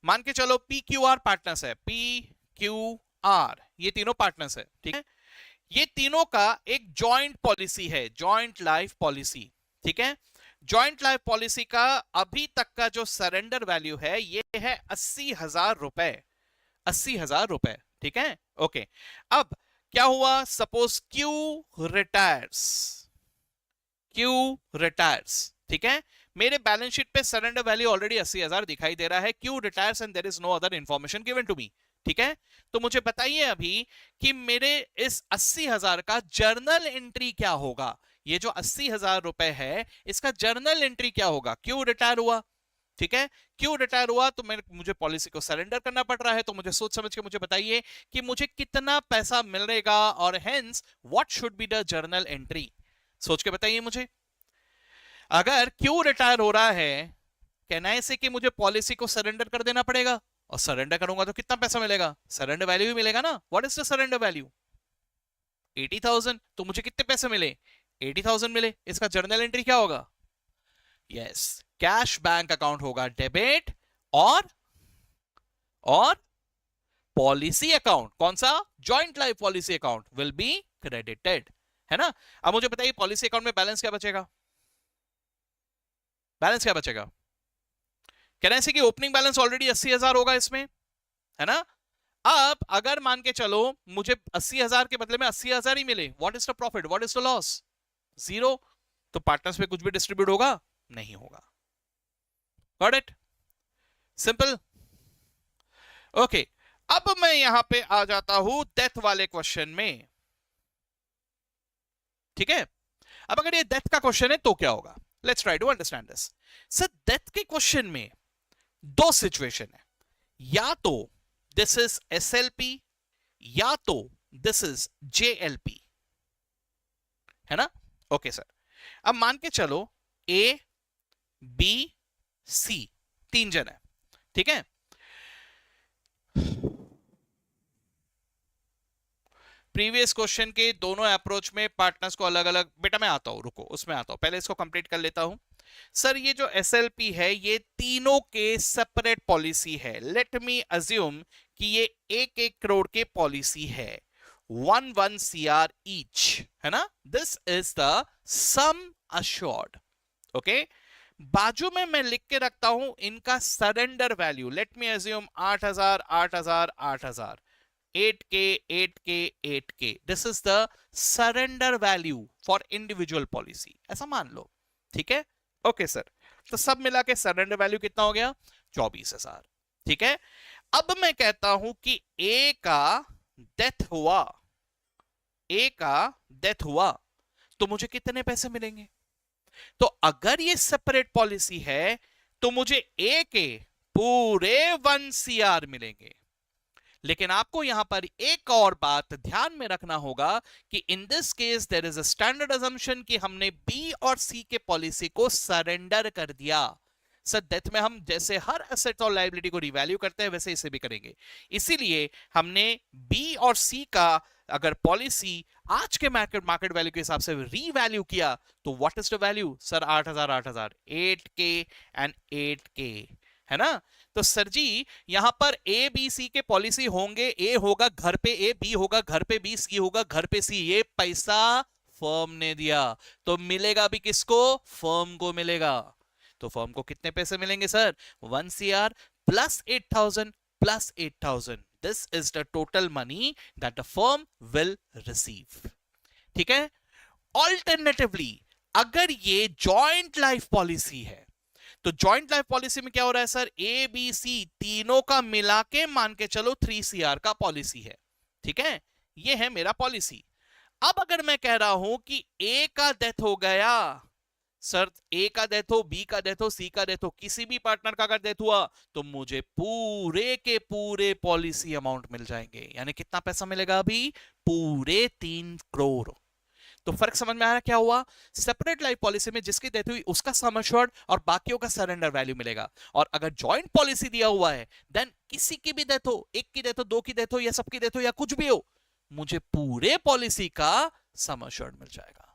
मान के चलो PQR पार्टनर्स है, PQR, ये तीनों पार्टनर्स है, ठीक है? ये तीनों का एक जॉइंट पॉलिसी है, जॉइंट लाइफ पॉलिसी, ठीक है? जॉइंट लाइफ पॉलिसी का अभी तक का जो सरेंडर वैल्यू है ये है 80,000 रुपए, 80,000 रुपए, ठीक है, ओके। अब क्या हुआ, suppose Q retires, Q retires, ठीक है? मेरे बैलेंस शीट पे सरेंडर वैल्यू ऑलरेडी 80,000 दिखाई दे रहा है। Q retires and there is no other information given to me, ठीक है? तो मुझे बताइए अभी कि मेरे इस 80,000 का जर्नल एंट्री क्या होगा? ये जो 80,000 रुपए है इसका जर्नल एंट्री क्या होगा? क्यों रिटायर हुआ, ठीक है? क्यों रिटायर हुआ तो मुझे पॉलिसी को सरेंडर करना पड़ रहा है। तो मुझे सोच समझ के मुझे बताइए कि मुझे कितना पैसा मिलेगा और hence what should be the journal entry. सोच के बताइए मुझे। अगर क्यों रिटायर हो रहा है, कहना है से कि मुझे पॉलिसी को सरेंडर कर देना पड़ेगा, और सरेंडर करूंगा तो कितना पैसा मिलेगा? सरेंडर वैल्यू ही मिलेगा ना। What is the surrender value? 80,000। तो मुझे कितने पैसे मिले? 80,000 मिले। इसका जर्नल एंट्री क्या होगा? यस, कैश बैंक अकाउंट होगा डेबिट, और पॉलिसी अकाउंट कौन सा? Joint life policy account will be credited, है ना? अब मुझे बताइए पॉलिसी अकाउंट में बैलेंस क्या बचेगा? बैलेंस क्या बचेगा? कहना है कि ओपनिंग बैलेंस ऑलरेडी 80,000 होगा इसमें, है ना? अब अगर मान के चलो मुझे 80,000 के बदले में 80,000 ही मिले, what is the profit, what is the loss? Zero. तो पार्टनर्स पे कुछ भी डिस्ट्रीब्यूट होगा? नहीं होगा। Got it? सिंपल। ओके, अब मैं यहां पे आ जाता हूं डेथ वाले क्वेश्चन में। ठीक है, अब अगर ये डेथ का क्वेश्चन है तो क्या होगा? Let's try to understand this. Sir death के क्वेश्चन में दो सिचुएशन है, या तो दिस इज एसएलपी या तो दिस इज जेएलपी, है ना? ओके सर, अब मान के चलो ए बी सी तीन जन है, ठीक है? प्रीवियस क्वेश्चन के दोनों अप्रोच में पार्टनर्स को अलग अलग, बेटा मैं आता हूं, रुको उसमें आता हूं, पहले इसको कंप्लीट कर लेता हूं। सर ये जो एसएलपी है ये तीनों के सेपरेट पॉलिसी है। लेट मी अज्यूम कि ये 1-1 करोड़ के पॉलिसी है, 1 CR ईच, है ना? This is the sum assured. Okay, बाजू में मैं लिख के रखता हूं इनका surrender value. Let me assume 8,000 8,000 8,000, 8K 8K 8K, this is the surrender value for individual policy, ऐसा मान लो। ठीक है, ओके सर, तो सब मिला के सरेंडर वैल्यू कितना हो गया? 24,000। ठीक है, अब मैं कहता हूं कि ए का डेथ हुआ, ए का डेथ हुआ तो मुझे कितने पैसे मिलेंगे? तो अगर ये सेपरेट पॉलिसी है तो मुझे ए के पूरे 1 CR मिलेंगे। लेकिन आपको यहां पर एक और बात ध्यान में रखना होगा कि in this case there is a standard assumption कि हमने बी और सी के पॉलिसी को सरेंडर कर दिया। सर डेथ में हम जैसे हर एसेट और लायबिलिटी को रिवैल्यू करते हैं वैसे इसे भी करेंगे, इसीलिए हमने बी और सी का अगर पॉलिसी आज के मार्केट वैल्यू के हिसाब से रीवैल्यू किया तो what is the value? Sir 8,000 8,000, 8K and 8K, है ना? तो सर जी यहां पर ए बी सी के पॉलिसी होंगे, ए होगा घर पे ए, बी होगा घर पे बी, सी होगा घर पे सी। ये पैसा फर्म ने दिया तो मिलेगा भी किसको? फर्म को मिलेगा। तो फर्म को कितने पैसे मिलेंगे sir? 1 CR plus 8,000 plus 8,000, this is the total money that the firm will receive. ठीक है, ऑल्टरनेटिवली अगर ये जॉइंट लाइफ पॉलिसी है तो जॉइंट लाइफ पॉलिसी में क्या हो रहा है सर? ए बी सी तीनों का मिला के मान के चलो 3 CR का पॉलिसी है। ठीक है, ये है मेरा पॉलिसी। अब अगर मैं कह रहा हूं कि ए का डेथ हो गया, सर ए का डेथ हो, बी का डेथ हो, सी का डेथ हो, किसी भी पार्टनर का अगर डेथ हुआ तो मुझे पूरे के पूरे पॉलिसी अमाउंट मिल जाएंगे। यानी कितना पैसा मिलेगा? अभी पूरे 3 करोड़। तो फर्क समझ में आ रहा क्या हुआ? सेपरेट लाइफ पॉलिसी में जिसकी डेथ हुई उसका सम अश्योर्ड और बाकियों का सरेंडर वैल्यू मिलेगा, और अगर जॉइंट पॉलिसी दिया हुआ है देन किसी की भी डेथ हो, एक की डेथ हो, दो की डेथ हो, या सबकी डेथ हो, या कुछ भी हो, मुझे पूरे पॉलिसी का सम अश्योर्ड मिल जाएगा।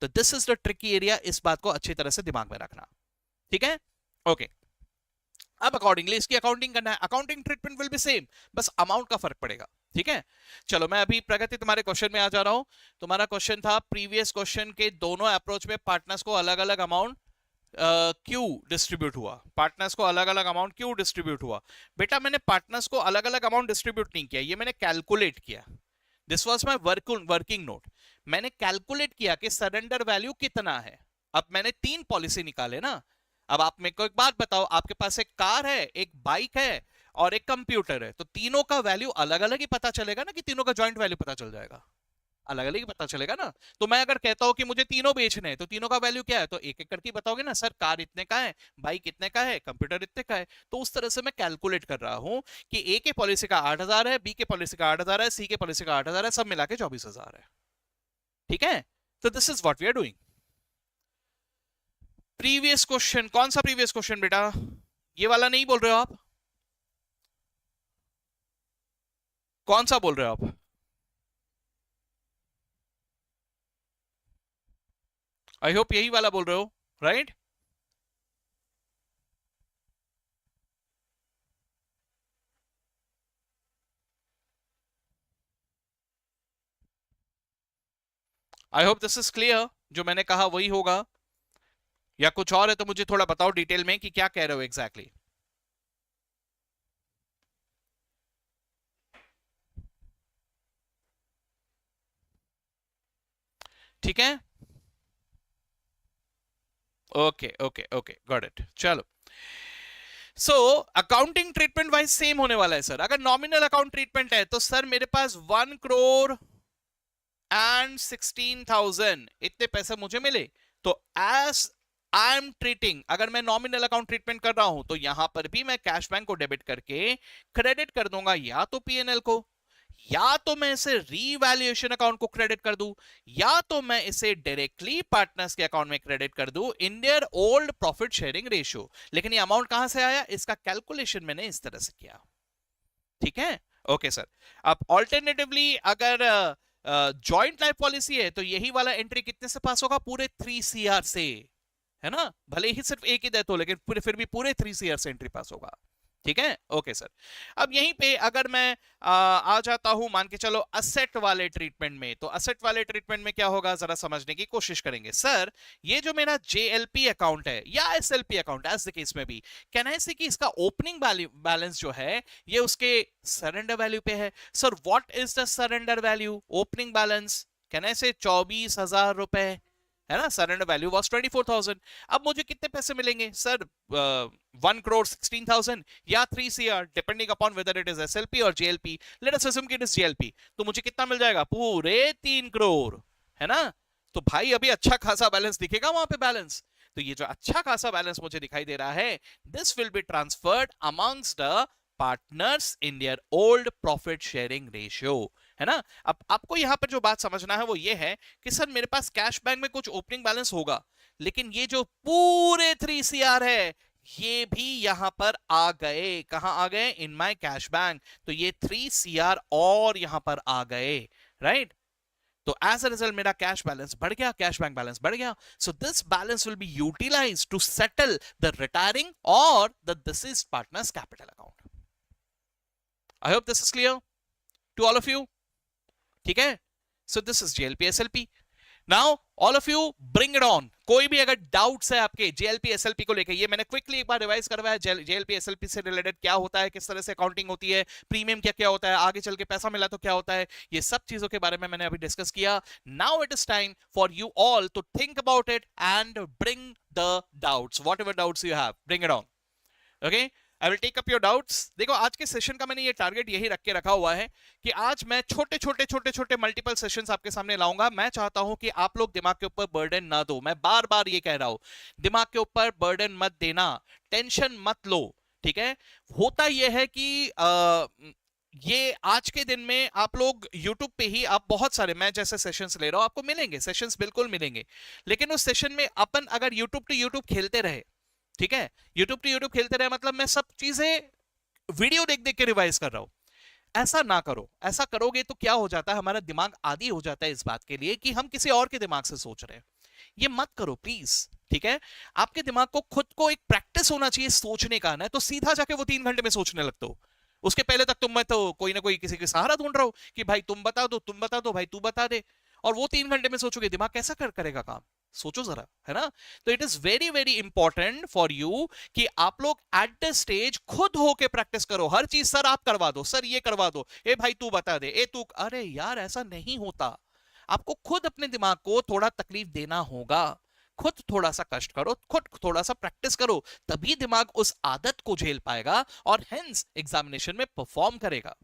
तो this is the tricky area, इस बात को अच्छी तरह से दिमाग में रखना। ठीक है, ओके। अब अकॉर्डिंगली इसकी अकाउंटिंग करना है, accounting treatment will be same, बस अमाउंट का फर्क पड़ेगा। ठीक है, चलो मैं अभी प्रगति तुम्हारे क्वेश्चन में आ जा रहा हूं। तुम्हारा क्वेश्चन था प्रीवियस क्वेश्चन के दोनों अप्रोच में पार्टनर्स को अलग अलग अमाउंट क्यों डिस्ट्रीब्यूट हुआ? पार्टनर्स को अलग अलग अमाउंट क्यों डिस्ट्रीब्यूट हुआ? बेटा मैंने पार्टनर्स को अलग अलग अमाउंट डिस्ट्रीब्यूट नहीं किया, ये मैंने कैलकुलेट किया। This was my working note. मैंने कैलकुलेट किया कि सरेंडर वैल्यू कितना है। अब मैंने 3 पॉलिसी निकाले ना। अब आप मेरे को एक बात बताओ, आपके पास एक कार है, एक बाइक है और एक कंप्यूटर है, तो तीनों का वैल्यू अलग अलग ही पता चलेगा ना, कि तीनों का जॉइंट वैल्यू पता चल जाएगा? अलग अलग ही पता चलेगा ना। तो मैं अगर कहता हूं कि मुझे तीनों बेचने हैं तो तीनों का वैल्यू क्या है, तो एक एक करके बताओगे ना, सर कार इतने का है, बाइक इतने का है, कंप्यूटर इतने का है। तो उस तरह से मैं कैलकुलेट कर रहा हूं कि ए के पॉलिसी का 8,000 है, बी के पॉलिसी का 8,000 है, सी के पॉलिसी का 8,000 है, सब मिला के 24,000 है। ठीक है, तो this is what we are doing. Previous question, कौन सा प्रीवियस क्वेश्चन बेटा? ये वाला नहीं बोल रहे हो आप? कौन सा बोल रहे हो आप? आई होप यही वाला बोल रहे हो, right? I hope this is clear, जो मैंने कहा वही होगा। या कुछ और है तो मुझे थोड़ा बताओ डिटेल में कि क्या कह रहे हो एग्जैक्टली exactly? ठीक है, okay okay okay, got it, चलो। So accounting treatment wise same होने वाला है सर। अगर नॉमिनल अकाउंट ट्रीटमेंट है तो सर मेरे पास 1 crore and 16,000 इतने पैसे मुझे मिले, तो एज आई एम ट्रीटिंग, अगर मैं नॉमिनल अकाउंट ट्रीटमेंट कर रहा हूं तो यहां पर भी मैं कैश बैंक को डेबिट करके क्रेडिट कर दूंगा या तो पीएनएल को, या तो मैं इसे रीवैल्यूएशन अकाउंट को क्रेडिट कर दूं, या तो मैं इसे डायरेक्टली पार्टनर्स के अकाउंट में क्रेडिट कर दूं in their old profit sharing ratio. लेकिन ये अमाउंट कहां से आया, इसका कैलकुलेशन मैंने इस तरह से किया। ठीक है, ओके सर। अब ऑल्टरनेटिवली अगर जॉइंट लाइफ पॉलिसी है तो यही वाला एंट्री कितने से पास होगा, पूरे 3 CR से, है ना, भले ही सिर्फ एक ही डेथ हो लेकिन फिर भी पूरे 3 CR से एंट्री पास होगा। ठीक है, ओके सर। अब यहीं पे अगर मैं आ जाता हूं मान के चलो असेट वाले ट्रीटमेंट में, तो असेट वाले ट्रीटमेंट में क्या होगा जरा समझने की कोशिश करेंगे। सर ये जो मेरा जेएलपी अकाउंट है या SLP account as the case may be, can I से कि इसका ओपनिंग बैलेंस जो है ये उसके सरेंडर वैल्यू पे है। Sir what is the surrender value, opening balance can I से 24,000 रुपए, है ना, सरेंडर वैल्यू वाज 24,000। अब मुझे कितने पैसे मिलेंगे सर, 1 crore 16,000 या 3 CR, depending upon whether it is SLP और जेएलपी। लेट अस अज्यूम कि इट इज जेएलपी, तो मुझे कितना मिल जाएगा, पूरे 3 करोड़, है ना। तो भाई अभी अच्छा खासा बैलेंस दिखेगा वहां पे बैलेंस। तो ये जो अच्छा खासा बैलेंस मुझे दिखाई दे रहा है, this will be transferred amongst the partners in their old profit sharing ratio, है ना। अब आपको यहां पर जो बात समझना है वो ये है कि सर मेरे पास कैश बैंक में कुछ ओपनिंग बैलेंस होगा, लेकिन ये जो पूरे 3 CR है ये भी यहां पर आ गए, कहां आ गए, इन माय कैश बैंक। तो ये 3 CR और यहां पर आ गए, राइट। तो एज अ रिजल्ट मेरा कैश बैलेंस बढ़ गया, कैश बैंक बैलेंस बढ़ गया। So this balance will be utilized to settle the retiring और the deceased partners capital account. I hope this is clear to all of you. ठीक है, so this is JLP SLP. Now all of you bring it on. कोई भी अगर doubts है आपके JLP SLP को लेकर, ये मैंने क्विकली एक बार रिवाइज करवाया, जेएलपी एसएलपी से रिलेटेड क्या होता है, किस तरह से अकाउंटिंग होती है, प्रीमियम क्या क्या होता है, आगे चल के पैसा मिला तो क्या होता है, ये सब चीजों के बारे में मैंने अभी डिस्कस किया। Now it is time for you all to think about it and bring the doubts, whatever doubts you have, bring it on. Okay, I will take up your doubts. देखो आज के session का मैंने ये target यही रख के रखा हुआ है कि आज मैं छोटे छोटे छोटे छोटे मल्टीपल सेशंस आपके सामने लाऊंगा। मैं चाहता हूं कि आप लोग दिमाग के ऊपर बर्डन ना दो, मैं बार बार ये कह रहा हूं, दिमाग के ऊपर बर्डन मत देना, टेंशन मत लो। ठीक है, होता यह है कि ये आज के दिन में आप लोग YouTube पे ही आप बहुत सारे, मैं जैसे सेशंस ले रहा हूं आपको मिलेंगे, सेशंस बिल्कुल मिलेंगे, लेकिन उस सेशन में अपन अगर YouTube टू YouTube खेलते रहे, ठीक है, यूट्यूब टू यूट्यूब खेलते रहे मतलब मैं सब चीजें वीडियो देख देख के रिवाइज कर रहा हूं, ऐसा ना करो। ऐसा करोगे तो क्या हो जाता है, हमारा दिमाग आदी हो जाता है इस बात के लिए कि हम किसी और के दिमाग से सोच रहे हैं। ये मत करो प्लीज, ठीक है। आपके दिमाग को खुद को एक प्रैक्टिस होना चाहिए सोचने का, ना तो सीधा जाके वो 3 घंटे में सोचने लगते हो। उसके पहले तक तुम मैं तो कोई ना कोई किसी के सहारा ढूंढ रहा हो कि भाई तुम बता दो, तुम बता दो, भाई तू बता दे, और वो 3 घंटे में सोचोगे, दिमाग कैसा करेगा काम, सोचो जरा, है ना। तो it is very very important for you कि आप लोग एट द स्टेज खुद होके प्रैक्टिस करो हर चीज। सर आप करवा दो, सर ये करवा दो, ए भाई तू बता दे, ए तू, अरे यार ऐसा नहीं होता। आपको खुद अपने दिमाग को थोड़ा तकलीफ देना होगा, खुद थोड़ा सा कष्ट करो, खुद थोड़ा सा प्रैक्टिस करो, तभी दिमाग उस आदत को झेल पाएगा और हेंस एग्जामिनेशन में परफॉर्म करेगा।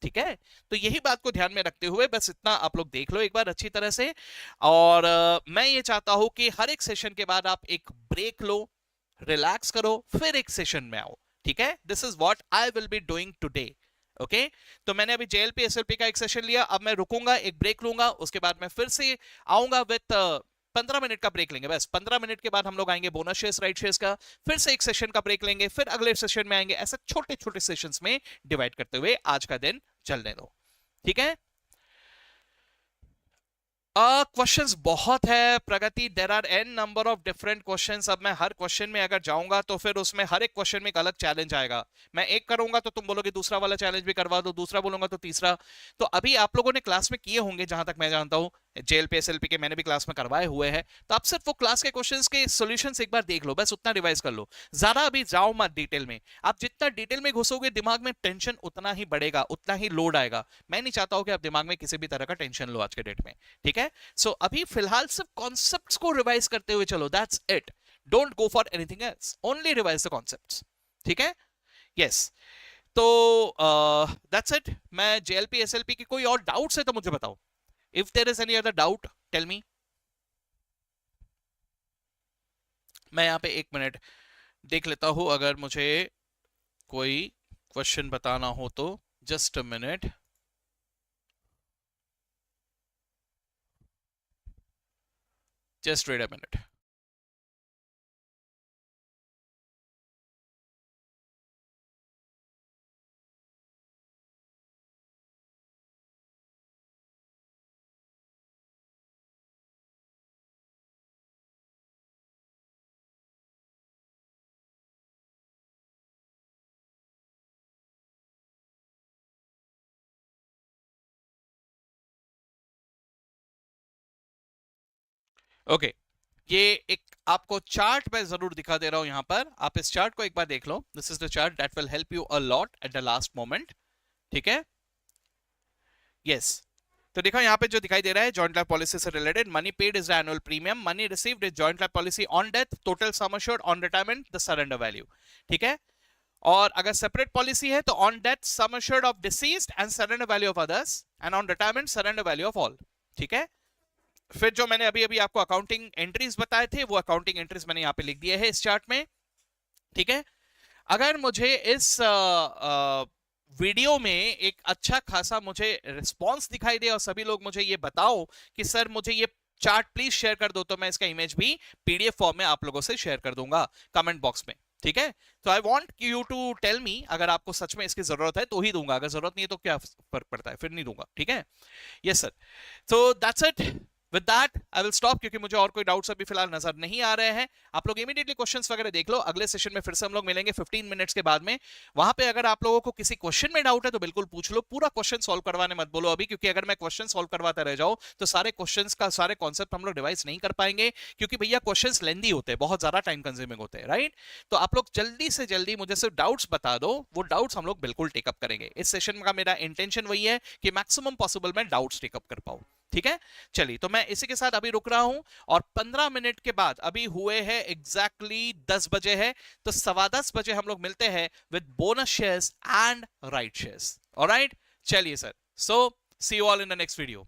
ठीक है, तो यही बात को ध्यान में रखते हुए बस इतना आप लोग देख लो एक बार अच्छी तरह से। और मैं ये चाहता हूं कि हर एक सेशन के बाद आप एक ब्रेक लो, रिलैक्स करो, फिर एक सेशन में आओ। ठीक है, this is what I will be doing today. Okay, तो मैंने अभी जेएलपी एसएलपी का एक सेशन लिया, अब मैं रुकूंगा, एक ब्रेक लूंगा, उसके बाद मैं फिर से आऊंगा विथ 15 मिनट का ब्रेक लेंगे, बस 15 मिनट के बाद हम लोग आएंगे बोनस शेयर्स, राइट शेयर्स का, फिर से एक सेशन का ब्रेक लेंगे, फिर अगले सेशन में आएंगे, ऐसे छोटे छोटे सेशंस में डिवाइड करते हुए आज का दिन चलने दो। ठीक है, क्वेश्चंस बहुत है Pragati, there are n number of different questions. अब मैं हर क्वेश्चन में अगर जाऊंगा तो फिर उसमें हर एक क्वेश्चन में एक अलग चैलेंज आएगा। मैं एक करूंगा तो तुम बोलोगे दूसरा वाला चैलेंज भी करवा दो, दूसरा बोलूंगा तो तीसरा। तो अभी आप लोगों ने क्लास में किए होंगे जहां तक मैं जानता हूं, JLP SLP के मैंने भी क्लास में करवाए हुए हैं, तो आप सिर्फ वो क्लास के क्वेश्चंस के सॉल्यूशंस एक बार देख लो, बस उतना रिवाइज कर लो, ज्यादा अभी जाओ मत डिटेल में। आप जितना डिटेल में घुसोगे दिमाग में टेंशन उतना ही बढ़ेगा, उतना ही लोड आएगा। मैं नहीं चाहता हूं कि आप दिमाग में किसी भी तरह का टेंशन लो आज के डेट में, ठीक है। सो अभी फिलहाल सिर्फ कॉन्सेप्ट्स को रिवाइज करते हुए चलो, that's it. Don't go for anything else, only revise the concepts, ठीक है। यस, तो दैट्स इट। मैं JLP SLP की कोई और डाउट्स है तो मुझे बताओ। If there is any other doubt, tell me. मैं यहाँ पे 1 मिनट देख लेता हूँ, अगर मुझे कोई क्वेश्चन बताना हो तो। Just a minute, just wait a minute. Okay, ये एक आपको चार्ट मैं जरूर दिखा दे रहा हूं यहां पर, आप इस चार्ट को एक बार देख लो। This is the chart that will help you a lot at the last moment, ठीक है। यस, तो देखो यहाँ पे जो दिखाई दे रहा है, जॉइंट लाइफ पॉलिसी से related, money paid is the annual premium, money received is joint life policy on death, total sum assured, on retirement the surrender value, ठीक है। और अगर सेपरेट पॉलिसी है तो on death sum assured of deceased and surrender value of others, and on retirement surrender value of all, ठीक है। फिर जो मैंने अभी अभी आपको अकाउंटिंग एंट्रीज बताए थे, वो अकाउंटिंग एंट्रीज मैंने यहाँ पे लिख दिए है इस चार्ट में, ठीक है। अगर मुझे इस वीडियो में एक अच्छा खासा मुझे रिस्पॉन्स दिखाई दे और सभी लोग मुझे ये बताओ कि सर मुझे ये चार्ट प्लीज शेयर कर दो, तो मैं इसका इमेज भी PDF फॉर्म में आप लोगों से शेयर कर दूंगा कमेंट बॉक्स में, ठीक है। तो I want you to tell me, अगर आपको सच में इसकी जरूरत है तो ही दूंगा, अगर जरूरत नहीं है तो क्या फर्क पड़ता है, फिर नहीं दूंगा, ठीक है। यस सर, तो that's it. With that I will stop, क्योंकि मुझे और कोई डाउट्स अभी फिलहाल नजर नहीं आ रहे हैं। आप लोग इमीडिएटली क्वेश्चंस वगैरह देख लो, अगले सेशन में फिर से हम लोग मिलेंगे 15 मिनट्स के बाद में। वहां पे अगर आप लोगों को किसी क्वेश्चन में डाउट है तो बिल्कुल पूछ लो, पूरा क्वेश्चन सॉल्व करवाने मत बोलो अभी, क्योंकि अगर मैं क्वेश्चन सॉल्व करवाता रह जाऊं तो सारे क्वेश्चंस का सारे कॉन्सेप्ट हम लोग रिवाइज नहीं कर पाएंगे, क्योंकि भैया क्वेश्चंस लेंदी होते हैं, बहुत ज्यादा टाइम कंज्यूमिंग होते हैं, राइट। तो आप लोग जल्दी से जल्दी मुझे सिर्फ डाउट्स बता दो, वो डाउट्स हम लोग बिल्कुल टेकअप करेंगे। इस सेशन का मेरा इंटेंशन वही है कि मैक्सिमम पॉसिबल मैं डाउट्स टेकअप कर पाऊं, ठीक है। चलिए, तो मैं इसी के साथ अभी रुक रहा हूं, और 15 मिनट के बाद, अभी हुए हैं एग्जैक्टली 10 बजे है, तो 10:15 बजे हम लोग मिलते हैं with bonus shares and right shares, alright. चलिए sir, so see you all in the next video.